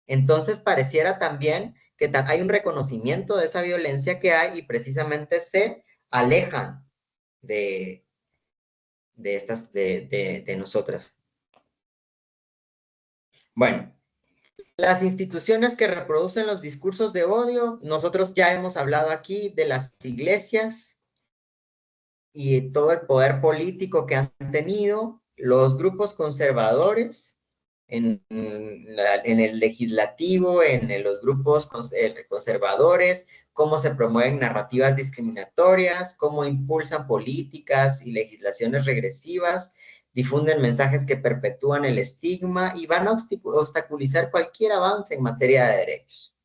Entonces pareciera también que hay un reconocimiento de esa violencia que hay, y precisamente se alejan de nosotras. Bueno, las instituciones que reproducen los discursos de odio, nosotros ya hemos hablado aquí de las iglesias y todo el poder político que han tenido, los grupos conservadores en el legislativo, en los grupos conservadores, cómo se promueven narrativas discriminatorias, cómo impulsan políticas y legislaciones regresivas, difunden mensajes que perpetúan el estigma y van a obstaculizar cualquier avance en materia de derechos.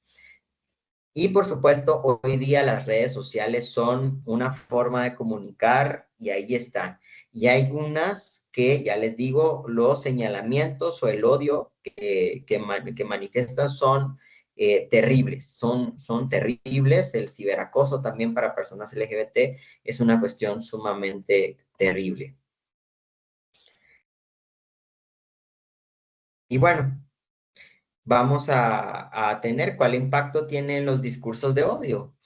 Y por supuesto, hoy día las redes sociales son una forma de comunicar, y ahí están. Y hay unas que, ya les digo, los señalamientos o el odio que manifiestan son terribles, son terribles. El ciberacoso también para personas LGBT es una cuestión sumamente terrible. Y bueno, vamos a tener cuál impacto tienen los discursos de odio.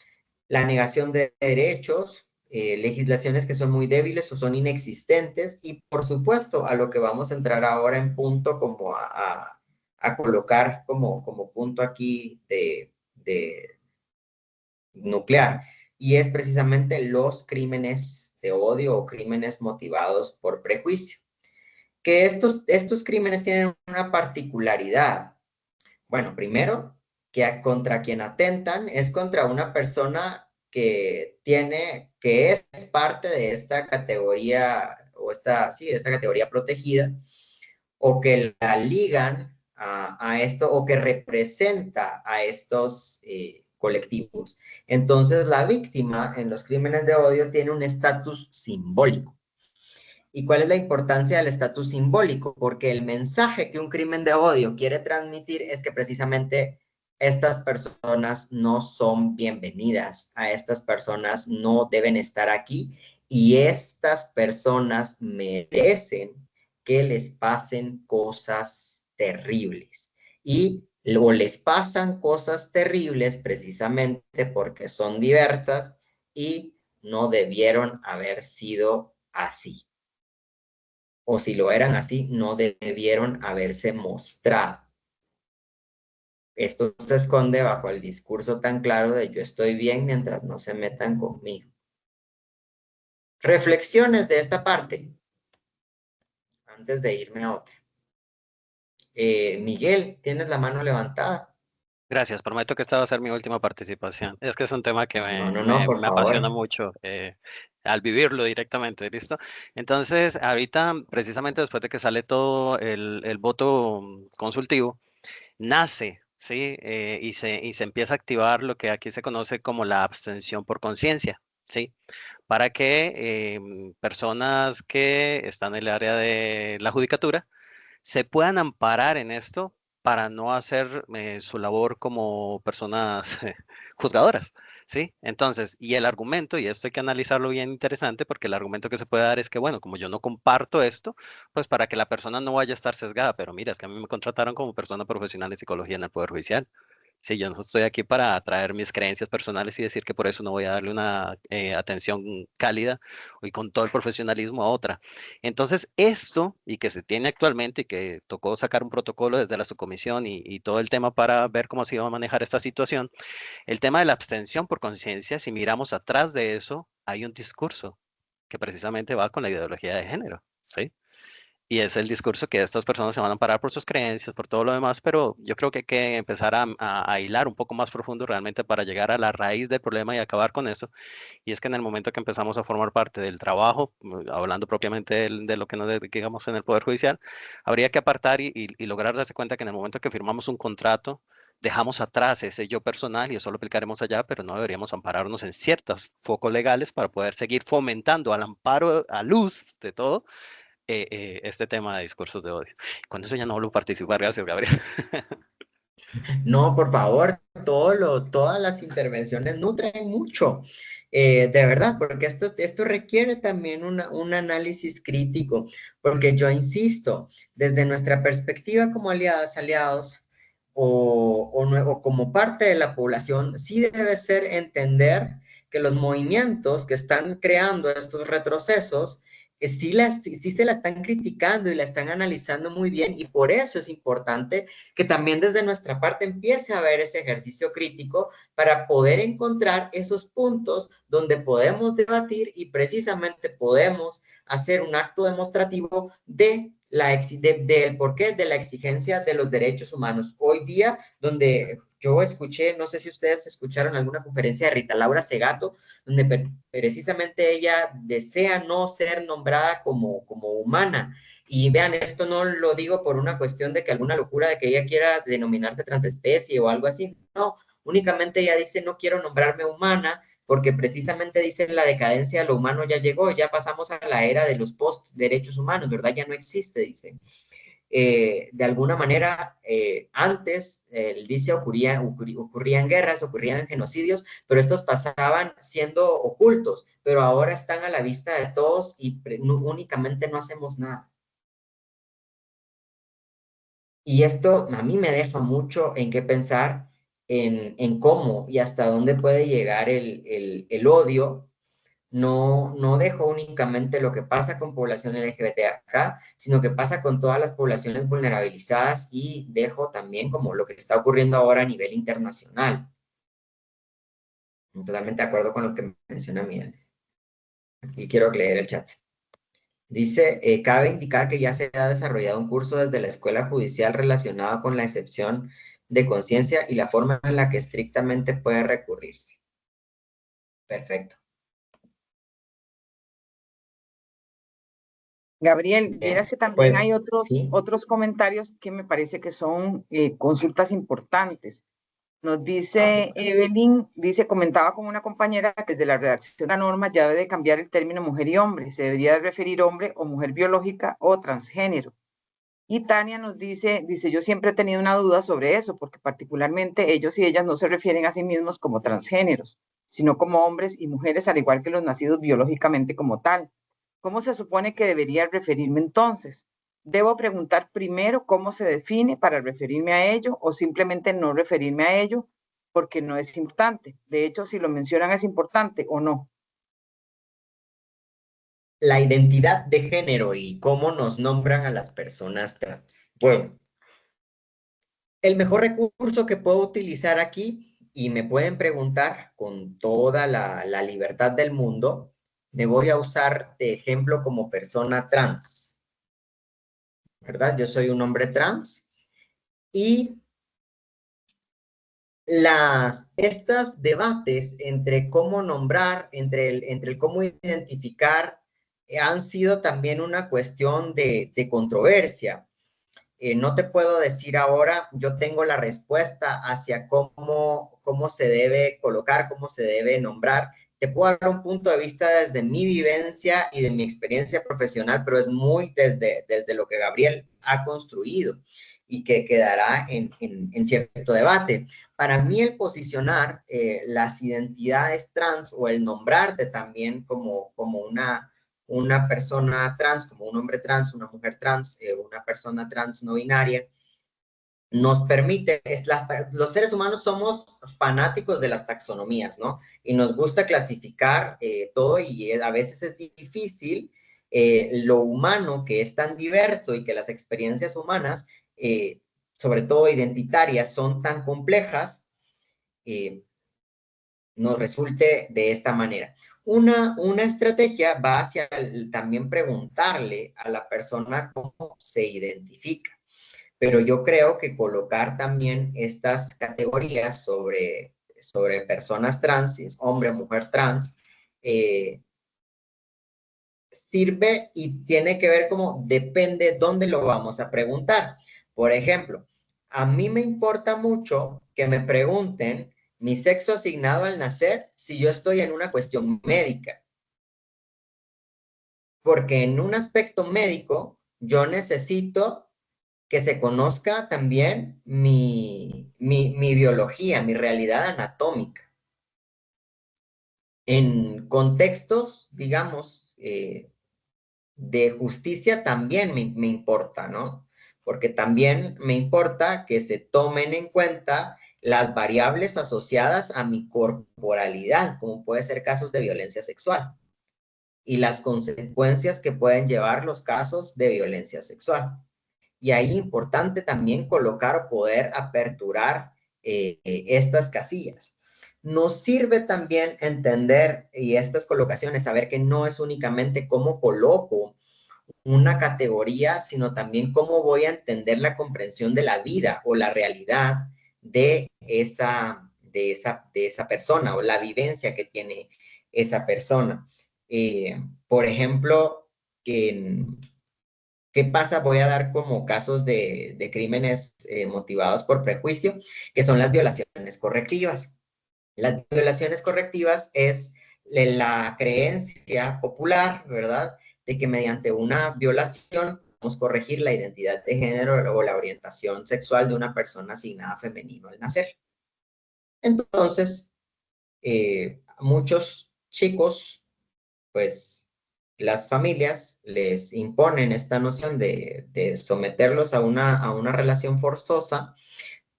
La negación de derechos, legislaciones que son muy débiles o son inexistentes, y por supuesto a lo que vamos a entrar ahora en punto, como a colocar como punto aquí de nuclear, y es precisamente los crímenes de odio o crímenes motivados por prejuicio. Que estos crímenes tienen una particularidad. Bueno, primero, que contra quien atentan es contra una persona que es parte de esta categoría, o esta categoría protegida, o que la ligan a esto, o que representa a estos colectivos. Entonces, la víctima en los crímenes de odio tiene un estatus simbólico. ¿Y cuál es la importancia del estatus simbólico? Porque el mensaje que un crimen de odio quiere transmitir es que precisamente estas personas no son bienvenidas, a estas personas no deben estar aquí, y estas personas merecen que les pasen cosas terribles. Y luego les pasan cosas terribles precisamente porque son diversas y no debieron haber sido así. O si lo eran así, no debieron haberse mostrado. Esto se esconde bajo el discurso tan claro de yo estoy bien mientras no se metan conmigo. Reflexiones de esta parte, antes de irme a otra. Miguel, tienes la mano levantada. Gracias, prometo que esta va a ser mi última participación. Es que es un tema que por me apasiona favor. mucho al vivirlo directamente, ¿listo? Entonces, ahorita, precisamente después de que sale todo el voto consultivo, nace, ¿sí? Y se empieza a activar lo que aquí se conoce como la abstención por conciencia, ¿sí? Para que personas que están en el área de la judicatura se puedan amparar en esto para no hacer su labor como personas juzgadoras, ¿sí? Entonces, y el argumento, y esto hay que analizarlo bien interesante, porque el argumento que se puede dar es que, bueno, como yo no comparto esto, pues para que la persona no vaya a estar sesgada, pero mira, es que a mí me contrataron como persona profesional de psicología en el Poder Judicial. Sí, yo no estoy aquí para traer mis creencias personales y decir que por eso no voy a darle una atención cálida y con todo el profesionalismo a otra. Entonces, esto, y que se tiene actualmente, y que tocó sacar un protocolo desde la subcomisión y todo el tema para ver cómo se iba a manejar esta situación, el tema de la abstención por conciencia, si miramos atrás de eso, hay un discurso que precisamente va con la ideología de género, ¿sí? Y es el discurso que estas personas se van a amparar por sus creencias, por todo lo demás, pero yo creo que hay que empezar a hilar un poco más profundo realmente para llegar a la raíz del problema y acabar con eso. Y es que en el momento que empezamos a formar parte del trabajo, hablando propiamente de lo que nos dedicamos en el Poder Judicial, habría que apartar y lograr darse cuenta que en el momento que firmamos un contrato, dejamos atrás ese yo personal y eso lo aplicaremos allá, pero no deberíamos ampararnos en ciertos focos legales para poder seguir fomentando al amparo, a luz de todo, este tema de discursos de odio. Con eso ya no vuelvo a participar. Gracias, Gabriel. No, por favor, todas las intervenciones nutren mucho, de verdad, porque esto requiere también un análisis crítico, porque yo insisto, desde nuestra perspectiva como aliadas, aliados, o como parte de la población, sí debe ser entender que los movimientos que están creando estos retrocesos sí se la están criticando y la están analizando muy bien, y por eso es importante que también desde nuestra parte empiece a haber ese ejercicio crítico para poder encontrar esos puntos donde podemos debatir y precisamente podemos hacer un acto demostrativo del porqué de la exigencia de los derechos humanos. Hoy día, donde yo escuché, no sé si ustedes escucharon alguna conferencia de Rita Laura Segato, donde precisamente ella desea no ser nombrada como humana. Y vean, esto no lo digo por una cuestión de que alguna locura de que ella quiera denominarse transespecie o algo así. No, únicamente ella dice, no quiero nombrarme humana, porque precisamente dice la decadencia, lo humano ya llegó, ya pasamos a la era de los post-derechos humanos, ¿verdad? Ya no existe, dice. De alguna manera, antes, dice, ocurrían guerras, ocurrían genocidios, pero estos pasaban siendo ocultos, pero ahora están a la vista de todos y únicamente no hacemos nada. Y esto a mí me deja mucho en qué pensar en cómo y hasta dónde puede llegar el odio. No dejo únicamente lo que pasa con población LGBT acá, sino que pasa con todas las poblaciones vulnerabilizadas, y dejo también como lo que está ocurriendo ahora a nivel internacional. Totalmente de acuerdo con lo que menciona Miguel. Aquí quiero leer el chat. Dice, cabe indicar que ya se ha desarrollado un curso desde la Escuela Judicial relacionado con la excepción de conciencia y la forma en la que estrictamente puede recurrirse. Perfecto. Gabriel, vieras que también Pues, hay otros, sí. otros comentarios que me parece que son consultas importantes. Nos dice Evelyn, comentaba con una compañera que desde la redacción de la norma ya debe de cambiar el término mujer y hombre, se debería de referir hombre o mujer biológica o transgénero. Y Tania nos dice, yo siempre he tenido una duda sobre eso, porque particularmente ellos y ellas no se refieren a sí mismos como transgéneros, sino como hombres y mujeres, al igual que los nacidos biológicamente como tal. ¿Cómo se supone que debería referirme entonces? ¿Debo preguntar primero cómo se define para referirme a ello o simplemente no referirme a ello porque no es importante? De hecho, si lo mencionan es importante o no. La identidad de género y cómo nos nombran a las personas trans. Bueno, el mejor recurso que puedo utilizar aquí, y me pueden preguntar con toda la libertad del mundo, me voy a usar de ejemplo como persona trans, ¿verdad? Yo soy un hombre trans y estos debates entre cómo nombrar, entre el cómo identificar, han sido también una cuestión de controversia. No te puedo decir ahora, yo tengo la respuesta hacia cómo se debe colocar, cómo se debe nombrar. Te puedo dar un punto de vista desde mi vivencia y de mi experiencia profesional, pero es muy desde lo que Gabriel ha construido y que quedará en cierto debate. Para mí el posicionar las identidades trans o el nombrarte también como una persona trans, como un hombre trans, una mujer trans, una persona trans no binaria, nos permite, los seres humanos somos fanáticos de las taxonomías, ¿no? Y nos gusta clasificar todo, y a veces es difícil lo humano, que es tan diverso, y que las experiencias humanas, sobre todo identitarias, son tan complejas, nos resulte de esta manera. Una estrategia va hacia también preguntarle a la persona cómo se identifica. Pero yo creo que colocar también estas categorías sobre personas trans, si es hombre o mujer trans, sirve y tiene que ver como depende dónde lo vamos a preguntar. Por ejemplo, a mí me importa mucho que me pregunten mi sexo asignado al nacer si yo estoy en una cuestión médica. Porque en un aspecto médico, yo necesito que se conozca también mi biología, mi realidad anatómica. En contextos, digamos, de justicia también me importa, ¿no? Porque también me importa que se tomen en cuenta las variables asociadas a mi corporalidad, como puede ser casos de violencia sexual, y las consecuencias que pueden llevar los casos de violencia sexual. Y ahí importante también colocar o poder aperturar estas casillas. Nos sirve también entender, y estas colocaciones, saber que no es únicamente cómo coloco una categoría, sino también cómo voy a entender la comprensión de la vida o la realidad de esa persona o la vivencia que tiene esa persona. Por ejemplo, ¿qué pasa? Voy a dar como casos de crímenes motivados por prejuicio, que son las violaciones correctivas. Las violaciones correctivas es la creencia popular, ¿verdad?, de que mediante una violación podemos corregir la identidad de género o la orientación sexual de una persona asignada femenino al nacer. Entonces, muchos chicos, pues, las familias les imponen esta noción de someterlos a una relación forzosa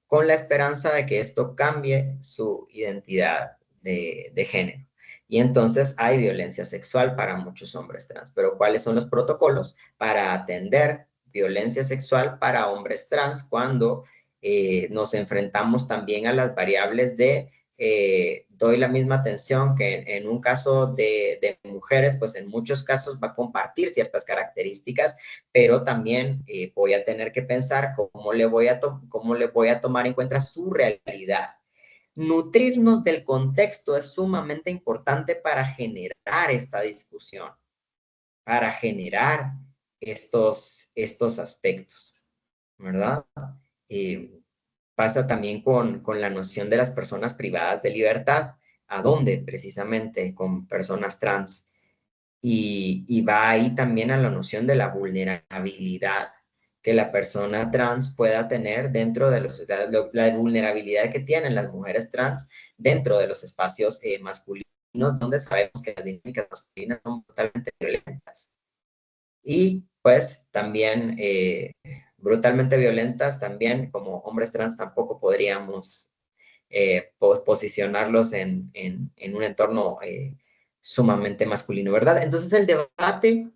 con la esperanza de que esto cambie su identidad de género. Y entonces hay violencia sexual para muchos hombres trans. Pero ¿cuáles son los protocolos para atender violencia sexual para hombres trans cuando nos enfrentamos también a las variables de doy la misma atención que en un caso de mujeres, pues en muchos casos va a compartir ciertas características, pero también voy a tener que pensar cómo le voy a tomar en cuenta su realidad. Nutrirnos del contexto es sumamente importante para generar esta discusión, para generar estos aspectos, ¿verdad? Pasa también con la noción de las personas privadas de libertad, a dónde precisamente con personas trans, y va ahí también a la noción de la vulnerabilidad que la persona trans pueda tener dentro de la vulnerabilidad que tienen las mujeres trans dentro de los espacios masculinos, donde sabemos que las dinámicas masculinas son totalmente violentas. Y pues también brutalmente violentas también, como hombres trans tampoco podríamos posicionarlos en un entorno sumamente masculino, ¿verdad? Entonces el debate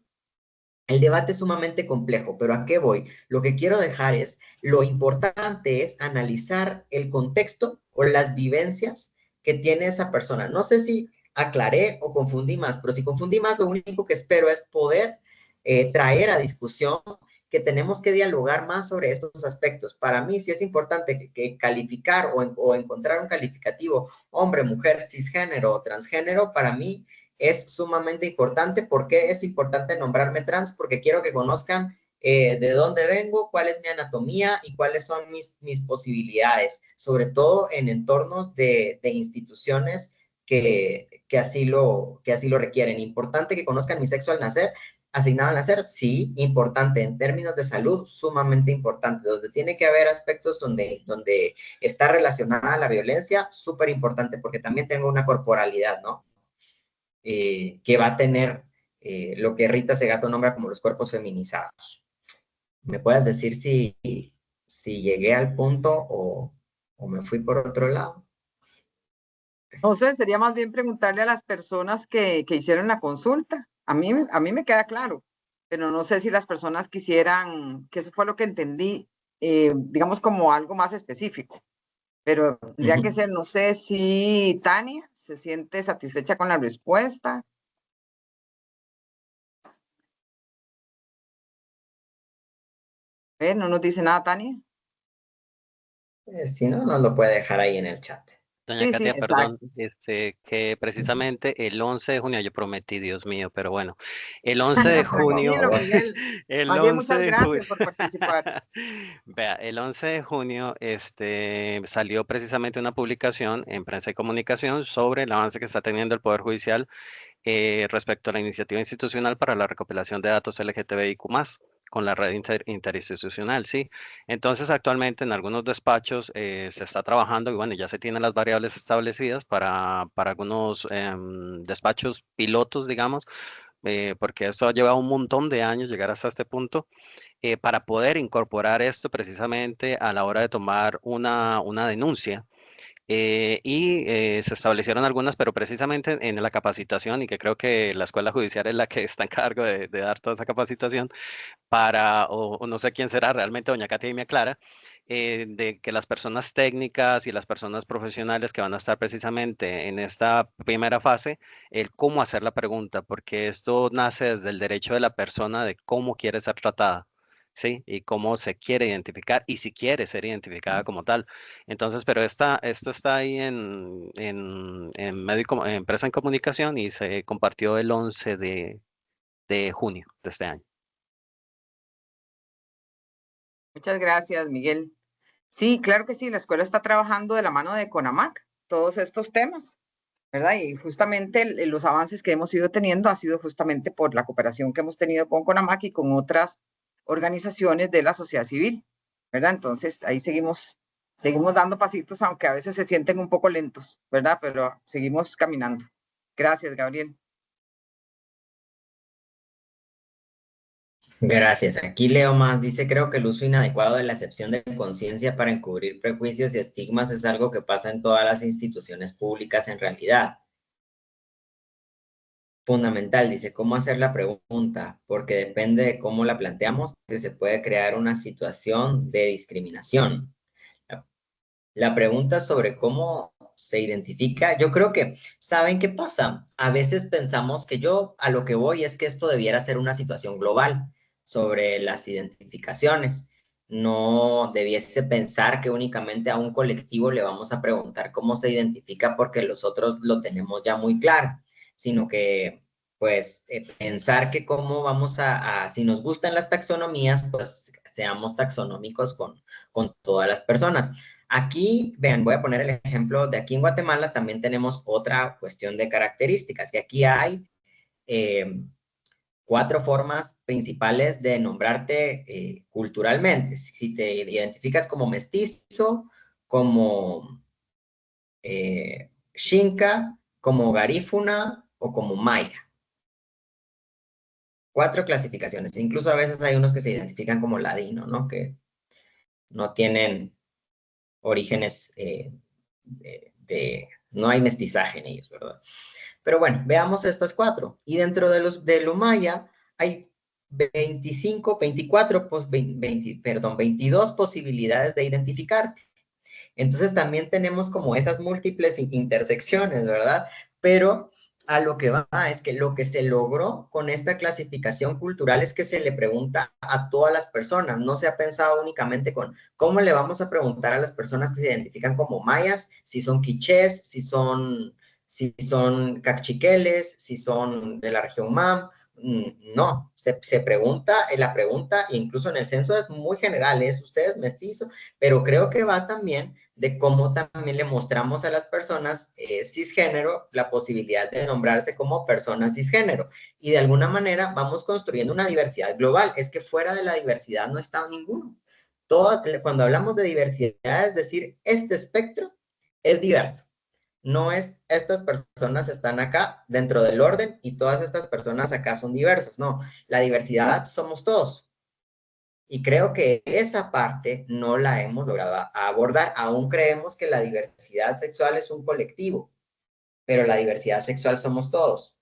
es sumamente complejo, pero ¿a qué voy? Lo que quiero dejar es, lo importante es analizar el contexto o las vivencias que tiene esa persona. No sé si aclaré o confundí más, pero si confundí más, lo único que espero es poder traer a discusión que tenemos que dialogar más sobre estos aspectos. Para mí sí es importante que calificar o encontrar un calificativo hombre, mujer, cisgénero o transgénero, para mí es sumamente importante. ¿Por qué es importante nombrarme trans? Porque quiero que conozcan de dónde vengo, cuál es mi anatomía y cuáles son mis posibilidades, sobre todo en entornos de instituciones que así lo requieren. Importante que conozcan mi sexo al nacer, asignado al nacer, sí, importante. En términos de salud, sumamente importante. Donde tiene que haber aspectos donde está relacionada la violencia, súper importante, porque también tengo una corporalidad, ¿no? Que va a tener lo que Rita Segato nombra como los cuerpos feminizados. ¿Me puedes decir si llegué al punto o me fui por otro lado? No sé, sería más bien preguntarle a las personas que hicieron la consulta. A mí me queda claro, pero no sé si las personas quisieran, que eso fue lo que entendí, digamos como algo más específico. Pero tendría que ser, no sé si Tania, ¿Se siente satisfecha con la respuesta? No nos dice nada, Tania. Si no, nos lo puede dejar ahí en el chat. Doña Sí, Katia, perdón, exacto. que precisamente el 11 de junio, yo prometí, Dios mío, pero bueno, el 11 de Tranquilo, junio, Miguel. el Más bien, 11 muchas de junio, gracias por participar. vea, el 11 de junio salió precisamente una publicación en Prensa y Comunicación sobre el avance que está teniendo el Poder Judicial respecto a la iniciativa institucional para la recopilación de datos LGTBIQ+, con la red interinstitucional, ¿sí? Entonces, actualmente en algunos despachos se está trabajando y bueno, ya se tienen las variables establecidas para algunos despachos pilotos, digamos, porque esto ha llevado un montón de años llegar hasta este punto, para poder incorporar esto precisamente a la hora de tomar una denuncia. Se establecieron algunas, pero precisamente en la capacitación, y que creo que la Escuela Judicial es la que está en cargo de dar toda esa capacitación, o no sé quién será realmente, doña Katia y me aclara, de que las personas técnicas y las personas profesionales que van a estar precisamente en esta primera fase, el cómo hacer la pregunta, porque esto nace desde el derecho de la persona de cómo quiere ser tratada. ¿Sí? Y cómo se quiere identificar y si quiere ser identificada como tal. Entonces, pero esto está ahí en Prensa en Comunicación y se compartió el 11 de junio de este año. Muchas gracias, Miguel. Sí, claro que sí, la escuela está trabajando de la mano de CONAMAC todos estos temas, ¿verdad? Y justamente los avances que hemos ido teniendo ha sido justamente por la cooperación que hemos tenido con CONAMAC y con otras organizaciones de la sociedad civil, ¿verdad? Entonces, ahí seguimos dando pasitos, aunque a veces se sienten un poco lentos, ¿verdad? Pero seguimos caminando. Gracias, Gabriel. Gracias. Aquí Leo más dice, creo que el uso inadecuado de la excepción de conciencia para encubrir prejuicios y estigmas es algo que pasa en todas las instituciones públicas en realidad. Fundamental, dice, ¿cómo hacer la pregunta? Porque depende de cómo la planteamos, que se puede crear una situación de discriminación. La pregunta sobre cómo se identifica, yo creo que, ¿saben qué pasa? A veces pensamos que a lo que voy es que esto debiera ser una situación global sobre las identificaciones. No debiese pensar que únicamente a un colectivo le vamos a preguntar cómo se identifica porque los otros lo tenemos ya muy claro, sino que, pues, pensar que cómo vamos si nos gustan las taxonomías, pues, seamos taxonómicos con todas las personas. Aquí, vean, voy a poner el ejemplo de aquí en Guatemala, también tenemos otra cuestión de características, que aquí hay 4 formas principales de nombrarte culturalmente. Si te identificas como mestizo, como Xinca, como garífuna o como maya. 4 clasificaciones. Incluso a veces hay unos que se identifican como ladino, ¿no? Que no tienen orígenes no hay mestizaje en ellos, ¿verdad? Pero bueno, veamos estas 4. Y dentro de lo maya hay 22 posibilidades de identificarte. Entonces también tenemos como esas múltiples intersecciones, ¿verdad? Pero a lo que va es que lo que se logró con esta clasificación cultural es que se le pregunta a todas las personas. No se ha pensado únicamente con cómo le vamos a preguntar a las personas que se identifican como mayas, si son quichés, si son cachiqueles, si son de la región MAM. No, se pregunta, la pregunta, incluso en el censo es muy general, es usted es mestizo, pero creo que va también de cómo también le mostramos a las personas cisgénero la posibilidad de nombrarse como persona cisgénero. Y de alguna manera vamos construyendo una diversidad global. Es que fuera de la diversidad no está ninguno. Cuando hablamos de diversidad, es decir, este espectro es diverso. No es estas personas están acá dentro del orden y todas estas personas acá son diversas. No, la diversidad somos todos. Y creo que esa parte no la hemos logrado abordar. Aún creemos que la diversidad sexual es un colectivo, pero la diversidad sexual somos todos.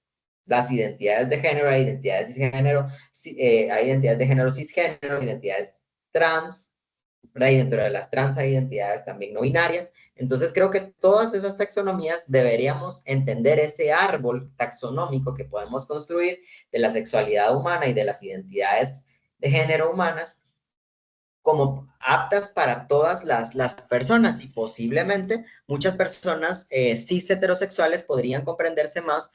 Las identidades de género, hay identidades cisgénero, hay identidades de género cisgénero, identidades trans, ¿verdad? Y dentro de las trans hay identidades también no binarias. Entonces creo que todas esas taxonomías deberíamos entender ese árbol taxonómico que podemos construir de la sexualidad humana y de las identidades de género humanas como aptas para todas las personas, y posiblemente muchas personas cis heterosexuales podrían comprenderse más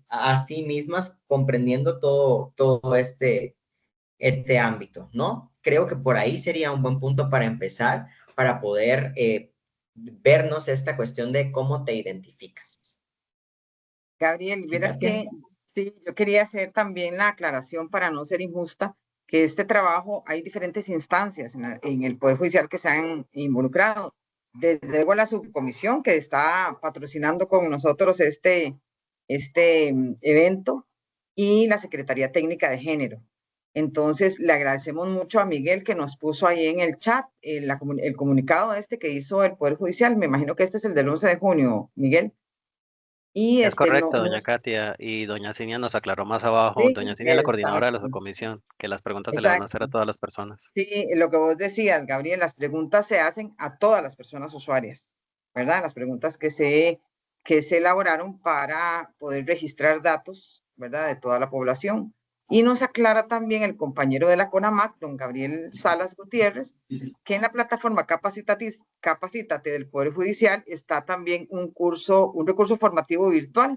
a sí mismas comprendiendo todo este ámbito, ¿no? Creo que por ahí sería un buen punto para empezar, para poder vernos esta cuestión de cómo te identificas. Gabriel, ¿Sí, verás Katia? que sí, yo quería hacer también la aclaración para no ser injusta, que este trabajo hay diferentes instancias en el Poder Judicial que se han involucrado. Desde luego la subcomisión que está patrocinando con nosotros este evento y la Secretaría Técnica de Género. Entonces, le agradecemos mucho a Miguel que nos puso ahí en el chat el comunicado este que hizo el Poder Judicial. Me imagino que este es el del 11 de junio, Miguel. Y Es correcto, doña Katia, y doña Cinia nos aclaró más abajo, sí, doña Cinia es la coordinadora de la exacto, subcomisión, que las preguntas se le van a hacer a exacto. todas las personas. Sí, lo que vos decías, Gabriel, las preguntas se hacen a todas las personas usuarias, ¿verdad? Las preguntas que se elaboraron para poder registrar datos, ¿verdad? De toda la población. Y nos aclara también el compañero de la CONAMAC, don Gabriel Salas Gutiérrez, que en la plataforma Capacítate del Poder Judicial está también un recurso formativo virtual,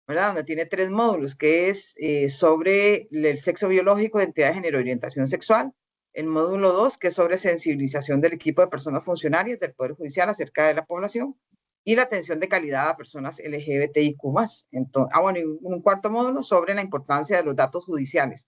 ¿verdad? Donde tiene 3 módulos, que es sobre el sexo biológico, identidad de género y orientación sexual. El módulo 2, que es sobre sensibilización del equipo de personas funcionarias del Poder Judicial acerca de la población. Y la atención de calidad a personas LGBTIQ+. Entonces, bueno, y un cuarto módulo sobre la importancia de los datos judiciales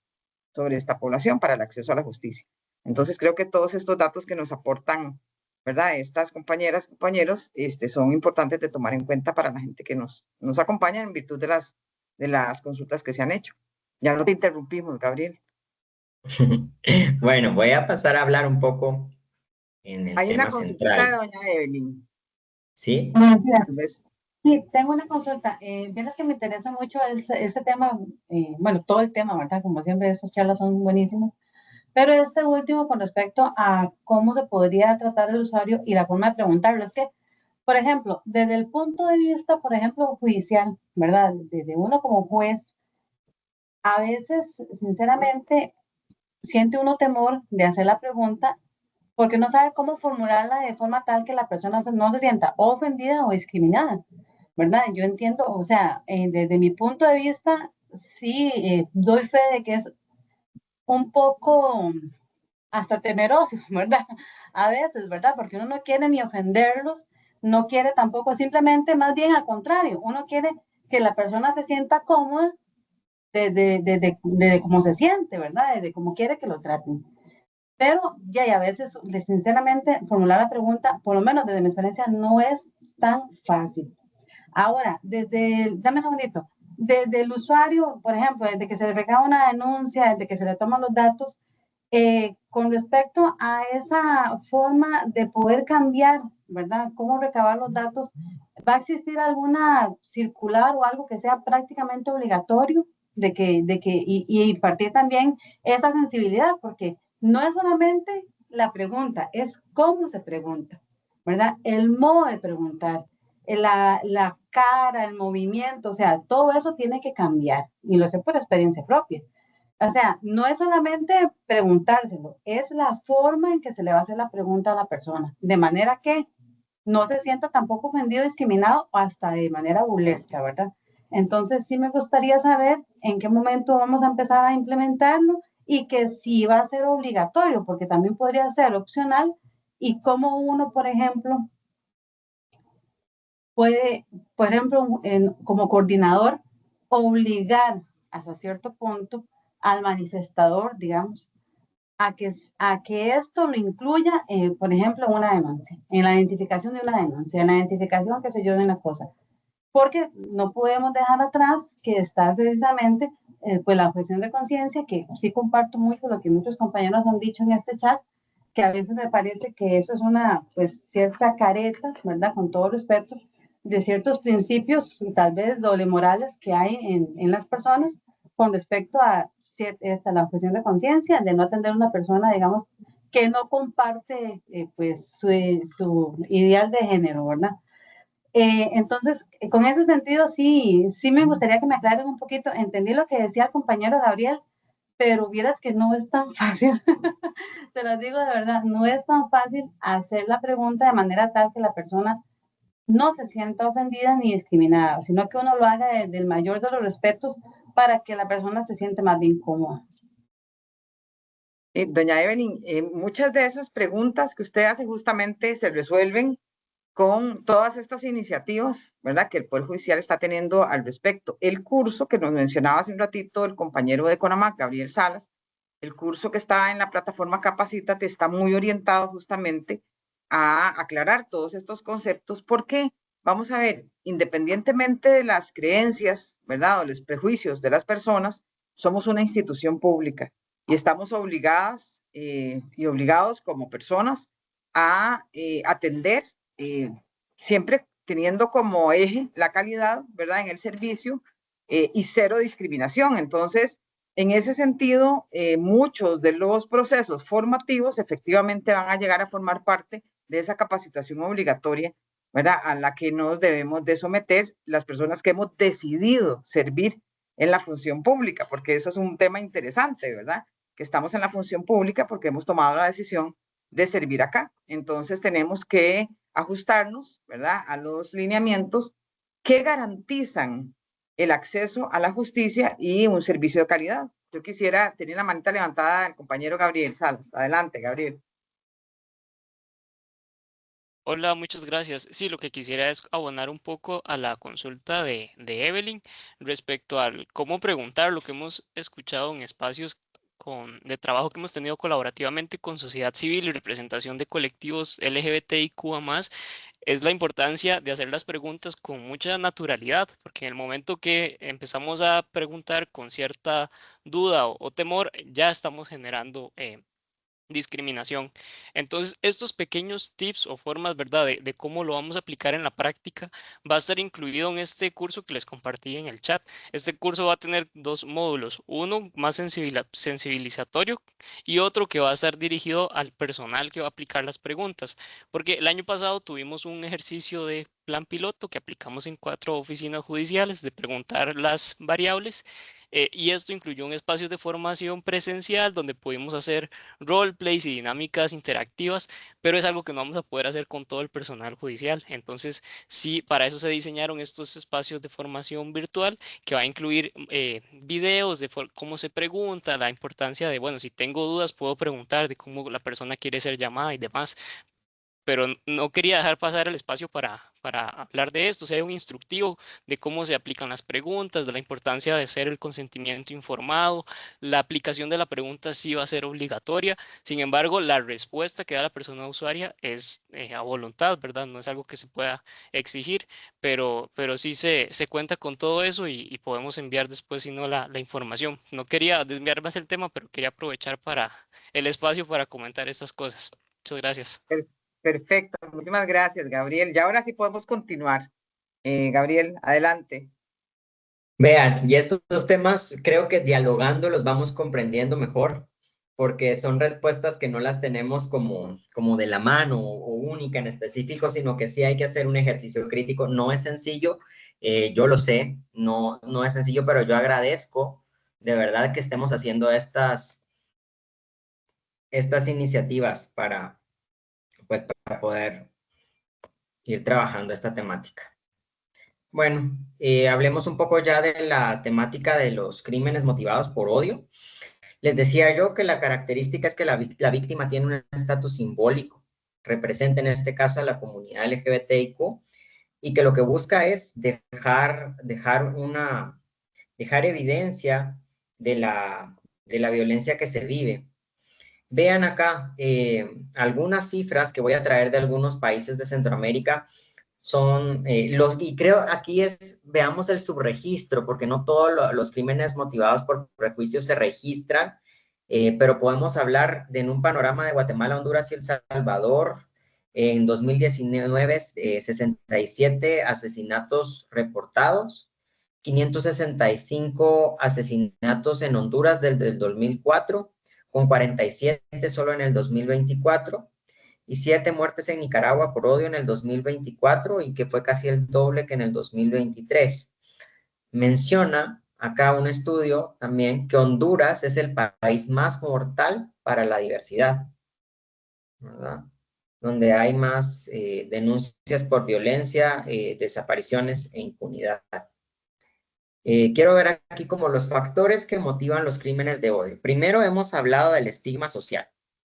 sobre esta población para el acceso a la justicia. Entonces, creo que todos estos datos que nos aportan, ¿verdad? Estas compañeras, compañeros, son importantes de tomar en cuenta para la gente que nos acompaña en virtud de las consultas que se han hecho. Ya no te interrumpimos, Gabriel. Bueno, voy a pasar a hablar un poco en el Hay una tema consulta de central. doña Evelyn. ¿Sí? Sí, tengo una consulta. Vieras que me interesa mucho este tema, bueno, todo el tema, ¿verdad? Como siempre, esas charlas son buenísimas. Pero este último con respecto a cómo se podría tratar el usuario y la forma de preguntarlo. Es que, por ejemplo, desde el punto de vista, por ejemplo, judicial, ¿verdad? Desde uno como juez, a veces, sinceramente, siente uno temor de hacer la pregunta porque no sabe cómo formularla de forma tal que la persona no se sienta ofendida o discriminada, ¿verdad? Yo entiendo, o sea, desde mi punto de vista, sí, doy fe de que es un poco hasta temeroso, ¿verdad? A veces, ¿verdad? Porque uno no quiere ni ofenderlos, no quiere tampoco, simplemente más bien al contrario, uno quiere que la persona se sienta cómoda de cómo se siente, ¿verdad? De cómo quiere que lo traten. Pero ya, y a veces, sinceramente, formular la pregunta, por lo menos desde mi experiencia, no es tan fácil. Ahora, dame un segundito, desde el usuario, por ejemplo, desde que se le recaba una denuncia, desde que se le toman los datos, con respecto a esa forma de poder cambiar, ¿verdad? Cómo recabar los datos, ¿va a existir alguna circular o algo que sea prácticamente obligatorio y impartir también esa sensibilidad? Porque no es solamente la pregunta, es cómo se pregunta, ¿verdad? El modo de preguntar, la cara, el movimiento, o sea, todo eso tiene que cambiar y lo sé por experiencia propia. O sea, no es solamente preguntárselo, es la forma en que se le va a hacer la pregunta a la persona, de manera que no se sienta tampoco ofendido, discriminado o hasta de manera burlesca, ¿verdad? Entonces sí me gustaría saber en qué momento vamos a empezar a implementarlo y que sí va a ser obligatorio, porque también podría ser opcional y cómo uno, por ejemplo, puede, por ejemplo, como coordinador, obligar hasta cierto punto al manifestador, digamos, a que esto lo incluya, por ejemplo, una denuncia, en la identificación de una denuncia, en la identificación, qué sé yo, de una cosa. Porque no podemos dejar atrás que está precisamente pues la objeción de conciencia, que sí comparto mucho lo que muchos compañeros han dicho en este chat, que a veces me parece que eso es una pues cierta careta, ¿verdad? Con todo respeto, de ciertos principios, tal vez doble morales que hay en las personas con respecto a la objeción de conciencia, de no atender a una persona, digamos, que no comparte pues su ideal de género, ¿verdad? Entonces, con ese sentido, sí me gustaría que me aclaren un poquito. Entendí lo que decía el compañero Gabriel, pero vieras que no es tan fácil. Se los digo de verdad, no es tan fácil hacer la pregunta de manera tal que la persona no se sienta ofendida ni discriminada, sino que uno lo haga desde el mayor de los respetos para que la persona se siente más bien cómoda. Doña Evelyn, muchas de esas preguntas que usted hace justamente se resuelven con todas estas iniciativas, ¿verdad?, que el Poder Judicial está teniendo al respecto. El curso que nos mencionaba hace un ratito el compañero de CONAMAC, Gabriel Salas, el curso que está en la plataforma Capacítate está muy orientado justamente a aclarar todos estos conceptos, porque vamos a ver, independientemente de las creencias, ¿verdad?, o los prejuicios de las personas, somos una institución pública y estamos obligadas y obligados como personas a atender, siempre teniendo como eje la calidad, ¿verdad?, en el servicio y cero discriminación. Entonces, en ese sentido, muchos de los procesos formativos efectivamente van a llegar a formar parte de esa capacitación obligatoria, ¿verdad?, a la que nos debemos de someter las personas que hemos decidido servir en la función pública, porque eso es un tema interesante, ¿verdad?, que estamos en la función pública porque hemos tomado la decisión de servir acá. Entonces tenemos que ajustarnos, ¿verdad?, a los lineamientos que garantizan el acceso a la justicia y un servicio de calidad. Yo quisiera tener la manita levantada del compañero Gabriel Salas. Adelante, Gabriel. Hola, muchas gracias. Sí, lo que quisiera es abonar un poco a la consulta de Evelyn respecto al cómo preguntar lo que hemos escuchado en espacios de trabajo que hemos tenido colaborativamente con sociedad civil y representación de colectivos LGBTIQ+, es la importancia de hacer las preguntas con mucha naturalidad, porque en el momento que empezamos a preguntar con cierta duda o temor, ya estamos generando discriminación. Entonces, estos pequeños tips o formas, ¿verdad?, de cómo lo vamos a aplicar en la práctica, va a estar incluido en este curso que les compartí en el chat. Este curso va a tener dos módulos, uno más sensibilizatorio y otro que va a estar dirigido al personal que va a aplicar las preguntas, porque el año pasado tuvimos un ejercicio de plan piloto que aplicamos en 4 oficinas judiciales de preguntar las variables. Y esto incluyó un espacio de formación presencial donde pudimos hacer roleplays y dinámicas interactivas, pero es algo que no vamos a poder hacer con todo el personal judicial. Entonces, sí, para eso se diseñaron estos espacios de formación virtual que va a incluir videos de cómo se pregunta, la importancia de, bueno, si tengo dudas puedo preguntar de cómo la persona quiere ser llamada y demás, pero no quería dejar pasar el espacio para hablar de esto. O sea, hay un instructivo de cómo se aplican las preguntas, de la importancia de hacer el consentimiento informado. La aplicación de la pregunta sí va a ser obligatoria. Sin embargo, la respuesta que da la persona usuaria es a voluntad, ¿verdad? No es algo que se pueda exigir, pero sí se cuenta con todo eso y podemos enviar después, si no, la información. No quería desviar más el tema, pero quería aprovechar para el espacio para comentar estas cosas. Muchas gracias. Perfecto, muchísimas gracias, Gabriel. Y ahora sí podemos continuar. Gabriel, adelante. Vean, y estos dos temas creo que dialogando los vamos comprendiendo mejor, porque son respuestas que no las tenemos como de la mano o única en específico, sino que sí hay que hacer un ejercicio crítico. No es sencillo, yo lo sé, no es sencillo, pero yo agradezco de verdad que estemos haciendo estas iniciativas para poder ir trabajando esta temática. Bueno, hablemos un poco ya de la temática de los crímenes motivados por odio. Les decía yo que la característica es que la víctima tiene un estatus simbólico, representa en este caso a la comunidad LGBTIQ, y que lo que busca es dejar evidencia de la violencia que se vive. Vean acá algunas cifras que voy a traer de algunos países de Centroamérica. Y creo aquí veamos el subregistro, porque no todos los crímenes motivados por prejuicios se registran, pero podemos hablar en un panorama de Guatemala, Honduras y El Salvador. En 2019, 67 asesinatos reportados, 565 asesinatos en Honduras desde el 2004, con 47 solo en el 2024, y 7 muertes en Nicaragua por odio en el 2024, y que fue casi el doble que en el 2023. Menciona acá un estudio también que Honduras es el país más mortal para la diversidad, ¿verdad? Donde hay más denuncias por violencia, desapariciones e impunidad. Quiero ver aquí como los factores que motivan los crímenes de odio. Primero hemos hablado del estigma social.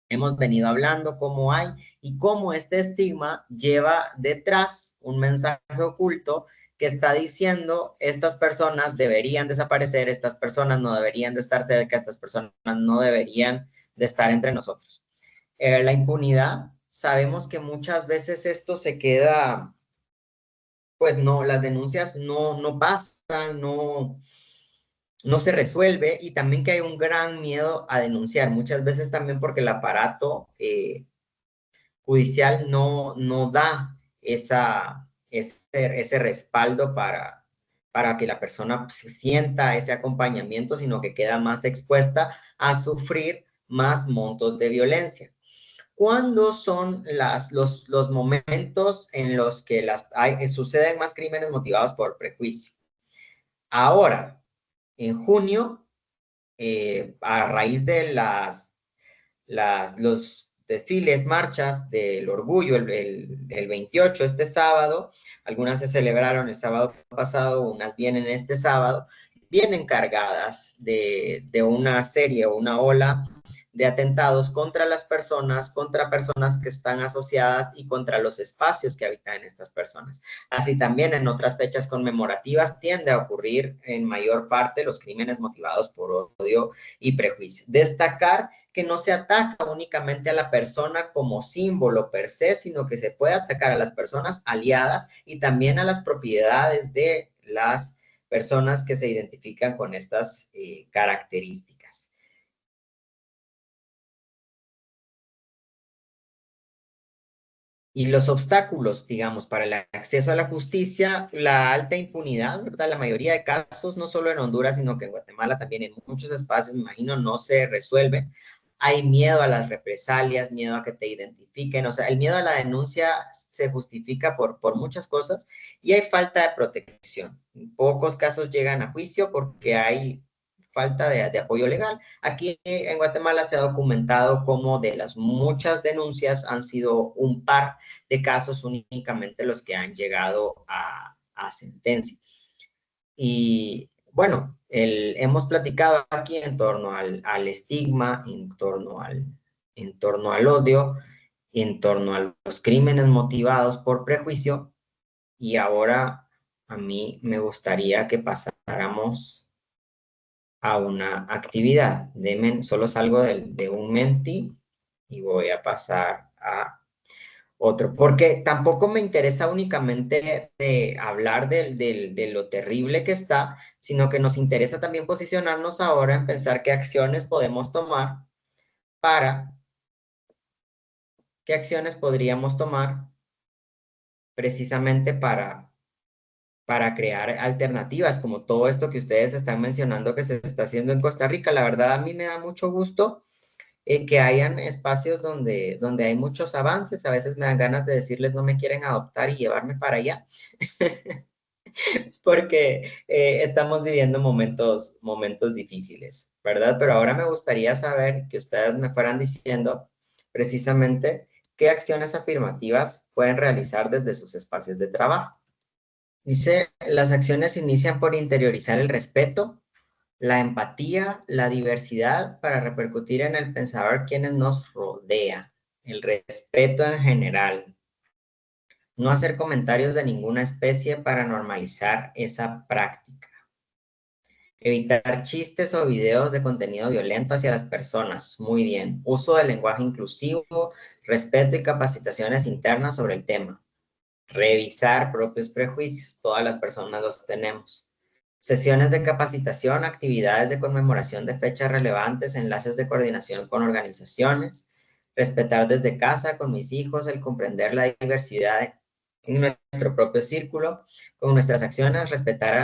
Hemos venido hablando cómo hay y cómo este estigma lleva detrás un mensaje oculto que está diciendo estas personas deberían desaparecer, estas personas no deberían de estar cerca, estas personas no deberían de estar entre nosotros. La impunidad, sabemos que muchas veces esto se queda, pues no, las denuncias no pasan, no se resuelve, y también que hay un gran miedo a denunciar, muchas veces también porque el aparato judicial no da ese respaldo para que la persona sienta ese acompañamiento, sino que queda más expuesta a sufrir más montos de violencia. ¿Cuándo son los momentos en los que suceden más crímenes motivados por prejuicio? Ahora, en junio, a raíz de los desfiles, marchas del orgullo, el 28, este sábado, algunas se celebraron el sábado pasado, unas vienen este sábado, vienen cargadas de una serie o una ola de atentados contra las personas, contra personas que están asociadas y contra los espacios que habitan estas personas. Así también en otras fechas conmemorativas tiende a ocurrir en mayor parte los crímenes motivados por odio y prejuicio. Destacar que no se ataca únicamente a la persona como símbolo per se, sino que se puede atacar a las personas aliadas y también a las propiedades de las personas que se identifican con estas características. Y los obstáculos, digamos, para el acceso a la justicia, la alta impunidad, ¿verdad? La mayoría de casos, no solo en Honduras, sino que en Guatemala también en muchos espacios, me imagino, no se resuelven. Hay miedo a las represalias, miedo a que te identifiquen, o sea, el miedo a la denuncia se justifica por muchas cosas, y hay falta de protección. Pocos casos llegan a juicio porque hay falta de apoyo legal. Aquí en Guatemala se ha documentado cómo de las muchas denuncias han sido un par de casos únicamente los que han llegado a sentencia. Y bueno, hemos platicado aquí en torno al estigma, en torno al odio, en torno a los crímenes motivados por prejuicio, y ahora a mí me gustaría que pasáramos a una actividad. Solo salgo de un Menti y voy a pasar a otro, porque tampoco me interesa únicamente de hablar de lo terrible que está, sino que nos interesa también posicionarnos ahora en pensar qué acciones podemos tomar qué acciones podríamos tomar precisamente para crear alternativas, como todo esto que ustedes están mencionando que se está haciendo en Costa Rica. La verdad, a mí me da mucho gusto que hayan espacios donde hay muchos avances. A veces me dan ganas de decirles no me quieren adoptar y llevarme para allá, porque estamos viviendo momentos difíciles, ¿verdad? Pero ahora me gustaría saber que ustedes me fueran diciendo precisamente qué acciones afirmativas pueden realizar desde sus espacios de trabajo. Dice, las acciones inician por interiorizar el respeto, la empatía, la diversidad para repercutir en el pensador quienes nos rodea, el respeto en general. No hacer comentarios de ninguna especie para normalizar esa práctica. Evitar chistes o videos de contenido violento hacia las personas. Muy bien. Uso del lenguaje inclusivo, respeto y capacitaciones internas sobre el tema. Revisar propios prejuicios, todas las personas los tenemos. Sesiones de capacitación, actividades de conmemoración de fechas relevantes, enlaces de coordinación con organizaciones. Respetar desde casa, con mis hijos, el comprender la diversidad en nuestro propio círculo. Con nuestras acciones, respetar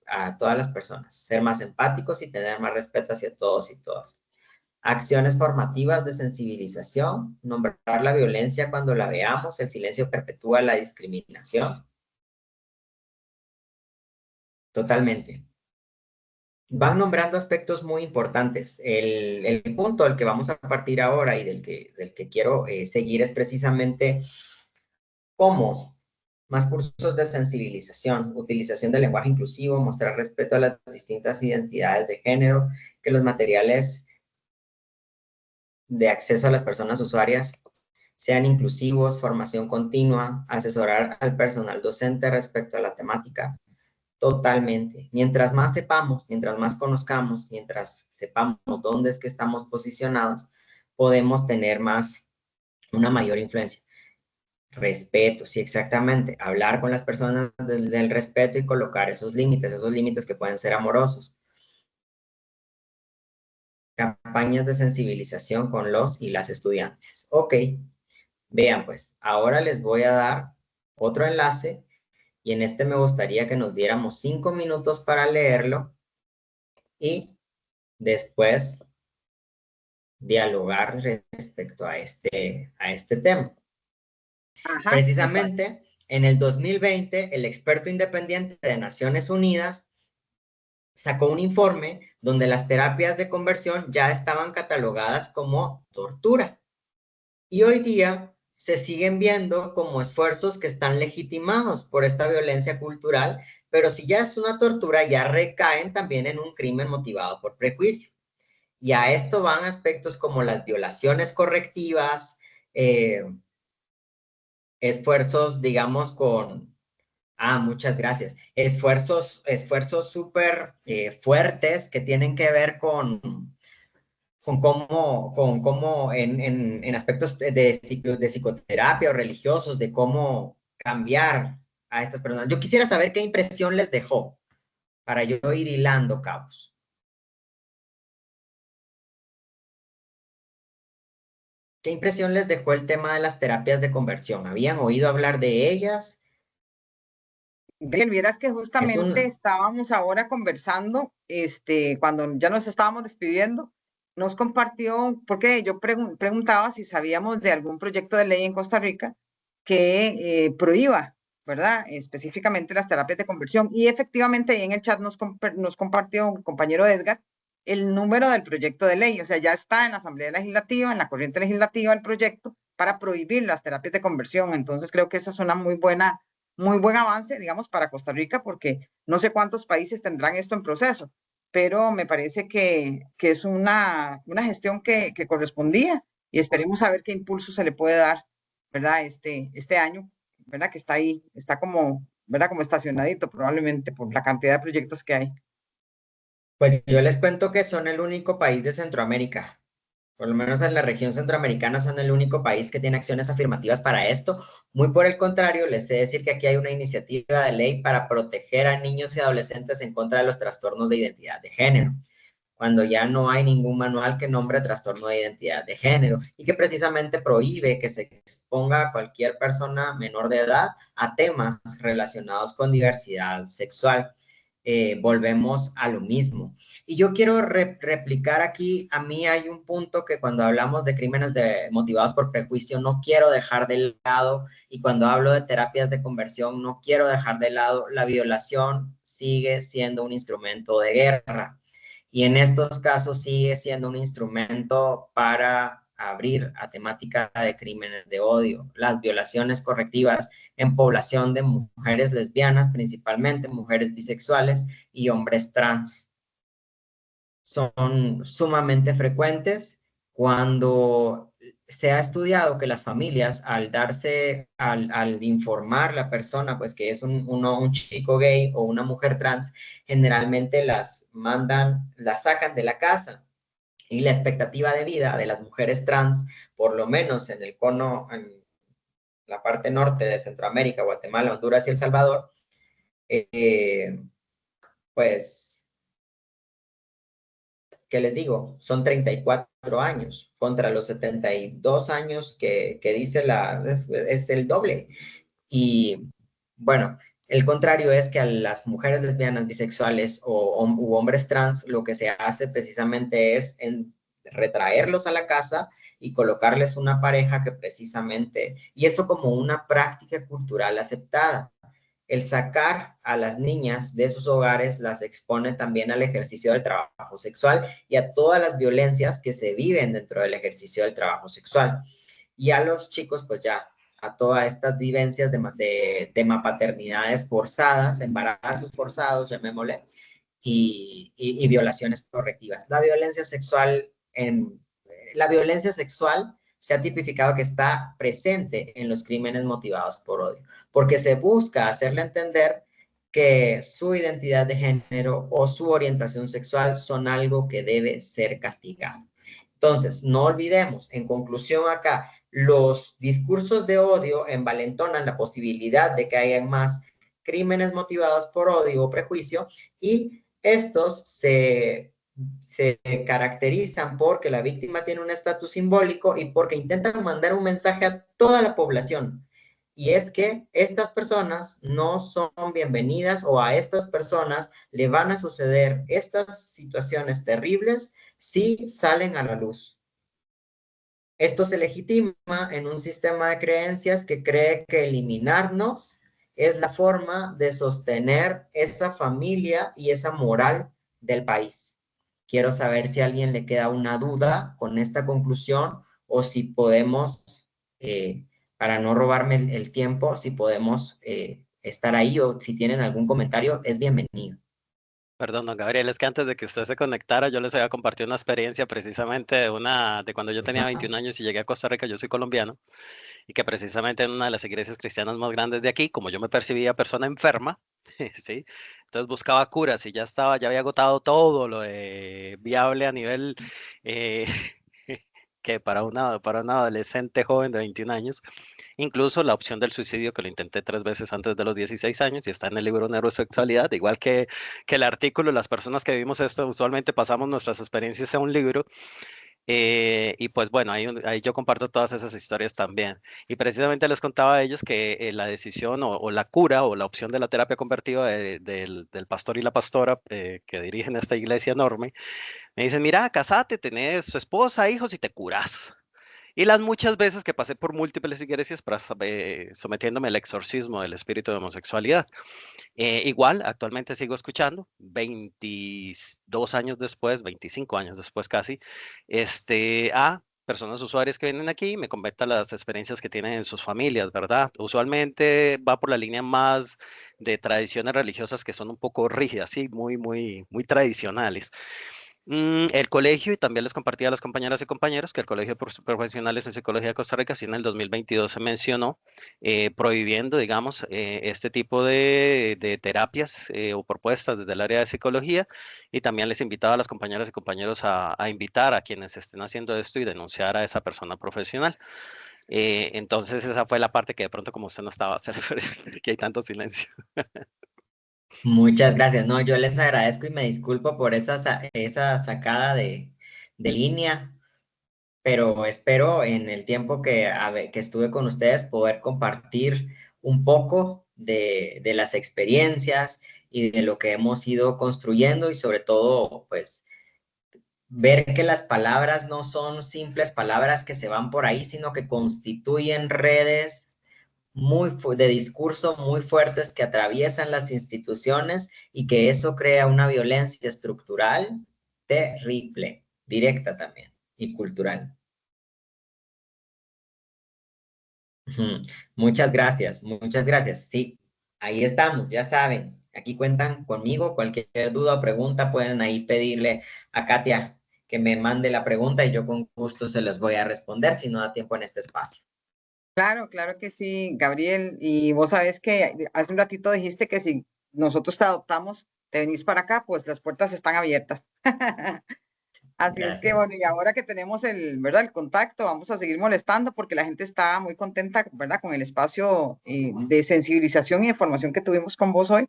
a todas las personas. Ser más empáticos y tener más respeto hacia todos y todas. Acciones formativas de sensibilización, nombrar la violencia cuando la veamos, el silencio perpetúa la discriminación. Totalmente. Van nombrando aspectos muy importantes. El punto del que vamos a partir ahora y del que quiero seguir es precisamente cómo más cursos de sensibilización, utilización del lenguaje inclusivo, mostrar respeto a las distintas identidades de género, que los materiales de acceso a las personas usuarias sean inclusivos, formación continua, asesorar al personal docente respecto a la temática. Totalmente. Mientras más sepamos, mientras más conozcamos, mientras sepamos dónde es que estamos posicionados, podemos tener una mayor influencia. Respeto, sí, exactamente. Hablar con las personas del respeto y colocar esos límites que pueden ser amorosos. Campañas de sensibilización con los y las estudiantes. Ok, vean pues, ahora les voy a dar otro enlace y en este me gustaría que nos diéramos 5 minutos para leerlo y después dialogar respecto a este tema. Ajá, Precisamente, en el 2020, el experto independiente de Naciones Unidas sacó un informe donde las terapias de conversión ya estaban catalogadas como tortura. Y hoy día se siguen viendo como esfuerzos que están legitimados por esta violencia cultural, pero si ya es una tortura, ya recaen también en un crimen motivado por prejuicio. Y a esto van aspectos como las violaciones correctivas, esfuerzos, digamos, muchas gracias. Esfuerzos súper fuertes que tienen que ver con cómo en aspectos de psicoterapia o religiosos, de cómo cambiar a estas personas. Yo quisiera saber qué impresión les dejó para yo ir hilando cabos. ¿Qué impresión les dejó el tema de las terapias de conversión? ¿Habían oído hablar de ellas? Bien, vieras que justamente estábamos ahora conversando, cuando ya nos estábamos despidiendo, nos compartió, porque yo preguntaba si sabíamos de algún proyecto de ley en Costa Rica que prohíba, ¿verdad? Específicamente las terapias de conversión. Y efectivamente ahí en el chat nos compartió un compañero Edgar el número del proyecto de ley. O sea, ya está en la Asamblea Legislativa, en la corriente legislativa el proyecto para prohibir las terapias de conversión. Entonces creo que esa es una muy buen avance, digamos, para Costa Rica, porque no sé cuántos países tendrán esto en proceso, pero me parece que es una gestión que correspondía y esperemos a ver qué impulso se le puede dar, ¿verdad? Este año, ¿verdad? Que está ahí, está como, ¿verdad? Como estacionadito probablemente por la cantidad de proyectos que hay. Pues yo les cuento que son el único país de Centroamérica. Por lo menos en la región centroamericana son el único país que tiene acciones afirmativas para esto. Muy por el contrario, les sé decir que aquí hay una iniciativa de ley para proteger a niños y adolescentes en contra de los trastornos de identidad de género, cuando ya no hay ningún manual que nombre trastorno de identidad de género y que precisamente prohíbe que se exponga a cualquier persona menor de edad a temas relacionados con diversidad sexual. Volvemos a lo mismo. Y yo quiero replicar aquí, a mí hay un punto que cuando hablamos de crímenes motivados por prejuicio no quiero dejar de lado, y cuando hablo de terapias de conversión no quiero dejar de lado, la violación sigue siendo un instrumento de guerra. Y en estos casos sigue siendo un instrumento para abrir a temática de crímenes de odio, las violaciones correctivas en población de mujeres lesbianas, principalmente mujeres bisexuales y hombres trans. Son sumamente frecuentes cuando se ha estudiado que las familias al informar la persona, pues que es un chico gay o una mujer trans, generalmente las sacan de la casa. Y la expectativa de vida de las mujeres trans, por lo menos en el cono, en la parte norte de Centroamérica, Guatemala, Honduras y El Salvador, pues, ¿qué les digo? Son 34 años contra los 72 años que dice es el doble. Y bueno, el contrario es que a las mujeres lesbianas, bisexuales u hombres trans, lo que se hace precisamente es retraerlos a la casa y colocarles una pareja que precisamente, y eso como una práctica cultural aceptada. El sacar a las niñas de sus hogares las expone también al ejercicio del trabajo sexual y a todas las violencias que se viven dentro del ejercicio del trabajo sexual. Y a los chicos, pues ya, a todas estas vivencias de maternidades forzadas, embarazos forzados, llamémosle, y violaciones correctivas. La violencia sexual se ha tipificado que está presente en los crímenes motivados por odio, porque se busca hacerle entender que su identidad de género o su orientación sexual son algo que debe ser castigado. Entonces, no olvidemos, en conclusión acá, los discursos de odio envalentonan la posibilidad de que haya más crímenes motivados por odio o prejuicio, y estos se caracterizan porque la víctima tiene un estatus simbólico y porque intentan mandar un mensaje a toda la población. Y es que estas personas no son bienvenidas, o a estas personas le van a suceder estas situaciones terribles si salen a la luz. Esto se legitima en un sistema de creencias que cree que eliminarnos es la forma de sostener esa familia y esa moral del país. Quiero saber si a alguien le queda una duda con esta conclusión, o si podemos, para no robarme el tiempo, si podemos estar ahí, o si tienen algún comentario, es bienvenido. Perdón, don Gabriel, es que antes de que usted se conectara, yo les había compartido una experiencia precisamente de cuando yo tenía 21 años y llegué a Costa Rica. Yo soy colombiano, y que precisamente en una de las iglesias cristianas más grandes de aquí, como yo me percibía persona enferma, ¿sí? Entonces buscaba curas y ya había agotado todo lo viable a nivel que para un adolescente joven de 21 años. Incluso la opción del suicidio, que lo intenté 3 veces antes de los 16 años, y está en el libro Neurosexualidad, igual que el artículo. Las personas que vivimos esto usualmente pasamos nuestras experiencias a un libro, y pues bueno, ahí yo comparto todas esas historias también. Y precisamente les contaba a ellos que la decisión o la cura o la opción de la terapia convertida del pastor y la pastora que dirigen esta iglesia enorme, me dicen: mira, casate, tenés su esposa, hijos y te curas. Y las muchas veces que pasé por múltiples iglesias sometiéndome al exorcismo del espíritu de homosexualidad. Igual, actualmente sigo escuchando, 22 años después, 25 años después casi, a personas usuarias que vienen aquí y me comentan las experiencias que tienen en sus familias, ¿verdad? Usualmente va por la línea más de tradiciones religiosas que son un poco rígidas, sí, muy, muy, muy tradicionales. El colegio, y también les compartí a las compañeras y compañeros que el Colegio de Profesionales en Psicología de Costa Rica, sí, en el 2022 se mencionó prohibiendo, digamos, este tipo de terapias o propuestas desde el área de psicología, y también les invitaba a las compañeras y compañeros a invitar a quienes estén haciendo esto y denunciar a esa persona profesional. Entonces esa fue la parte que de pronto, como usted no estaba, que hay tanto silencio. Muchas gracias. No, yo les agradezco y me disculpo por esa sacada de línea, pero espero en el tiempo que estuve con ustedes poder compartir un poco de las experiencias y de lo que hemos ido construyendo, y sobre todo, pues, ver que las palabras no son simples palabras que se van por ahí, sino que constituyen redes de discurso muy fuertes que atraviesan las instituciones, y que eso crea una violencia estructural terrible, directa también, y cultural. Muchas gracias, muchas gracias. Sí, ahí estamos, ya saben, aquí cuentan conmigo. Cualquier duda o pregunta pueden ahí pedirle a Katia que me mande la pregunta, y yo con gusto se los voy a responder si no da tiempo en este espacio. Claro, claro que sí, Gabriel. Y vos sabés que hace un ratito dijiste que si nosotros te adoptamos, te venís para acá, pues las puertas están abiertas. Así es que, Gracias. bueno, y ahora que tenemos ¿verdad? El contacto, vamos a seguir molestando porque la gente está muy contenta, ¿verdad? Con el espacio de sensibilización y de formación que tuvimos con vos hoy.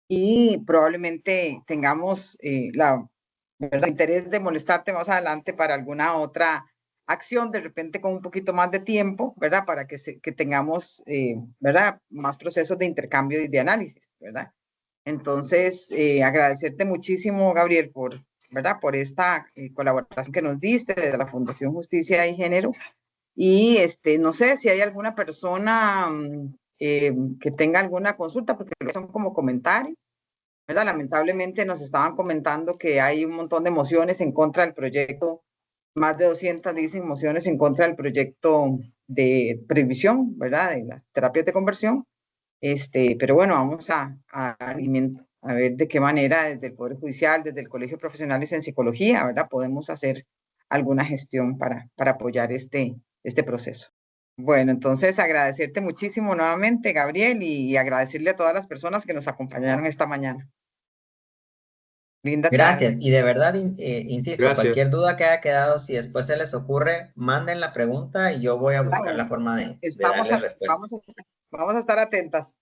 Y probablemente tengamos ¿verdad? Interés de molestarte más adelante para alguna otra acción, de repente con un poquito más de tiempo, ¿verdad? Para que tengamos, ¿verdad? Más procesos de intercambio y de análisis, ¿verdad? Entonces, agradecerte muchísimo, Gabriel, ¿verdad? Por esta colaboración que nos diste desde la Fundación Justicia y Género. Y no sé si hay alguna persona que tenga alguna consulta, porque son como comentarios, ¿verdad? Lamentablemente nos estaban comentando que hay un montón de mociones en contra del proyecto, más de 200 dicen mociones en contra del proyecto de previsión, ¿verdad? De las terapias de conversión. Pero bueno, vamos a ver de qué manera desde el Poder Judicial, desde el Colegio de Profesionales en Psicología, ¿verdad? Podemos hacer alguna gestión para apoyar este proceso. Bueno, entonces agradecerte muchísimo nuevamente, Gabriel, y agradecerle a todas las personas que nos acompañaron esta mañana. Linda Gracias. tarde. Y de verdad, insisto, Gracias. cualquier duda que haya quedado, si después se les ocurre, manden la pregunta y yo voy a buscar la forma de darle respuesta. Vamos a estar atentas.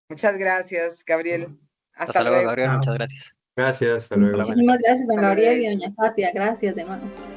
Muchas gracias, Gabriel. Hasta luego, Gabriel. Chao. Muchas gracias. Gracias, hasta luego. Muchísimas gracias, don Hasta Gabriel y luego. doña Katia. Gracias, de nuevo.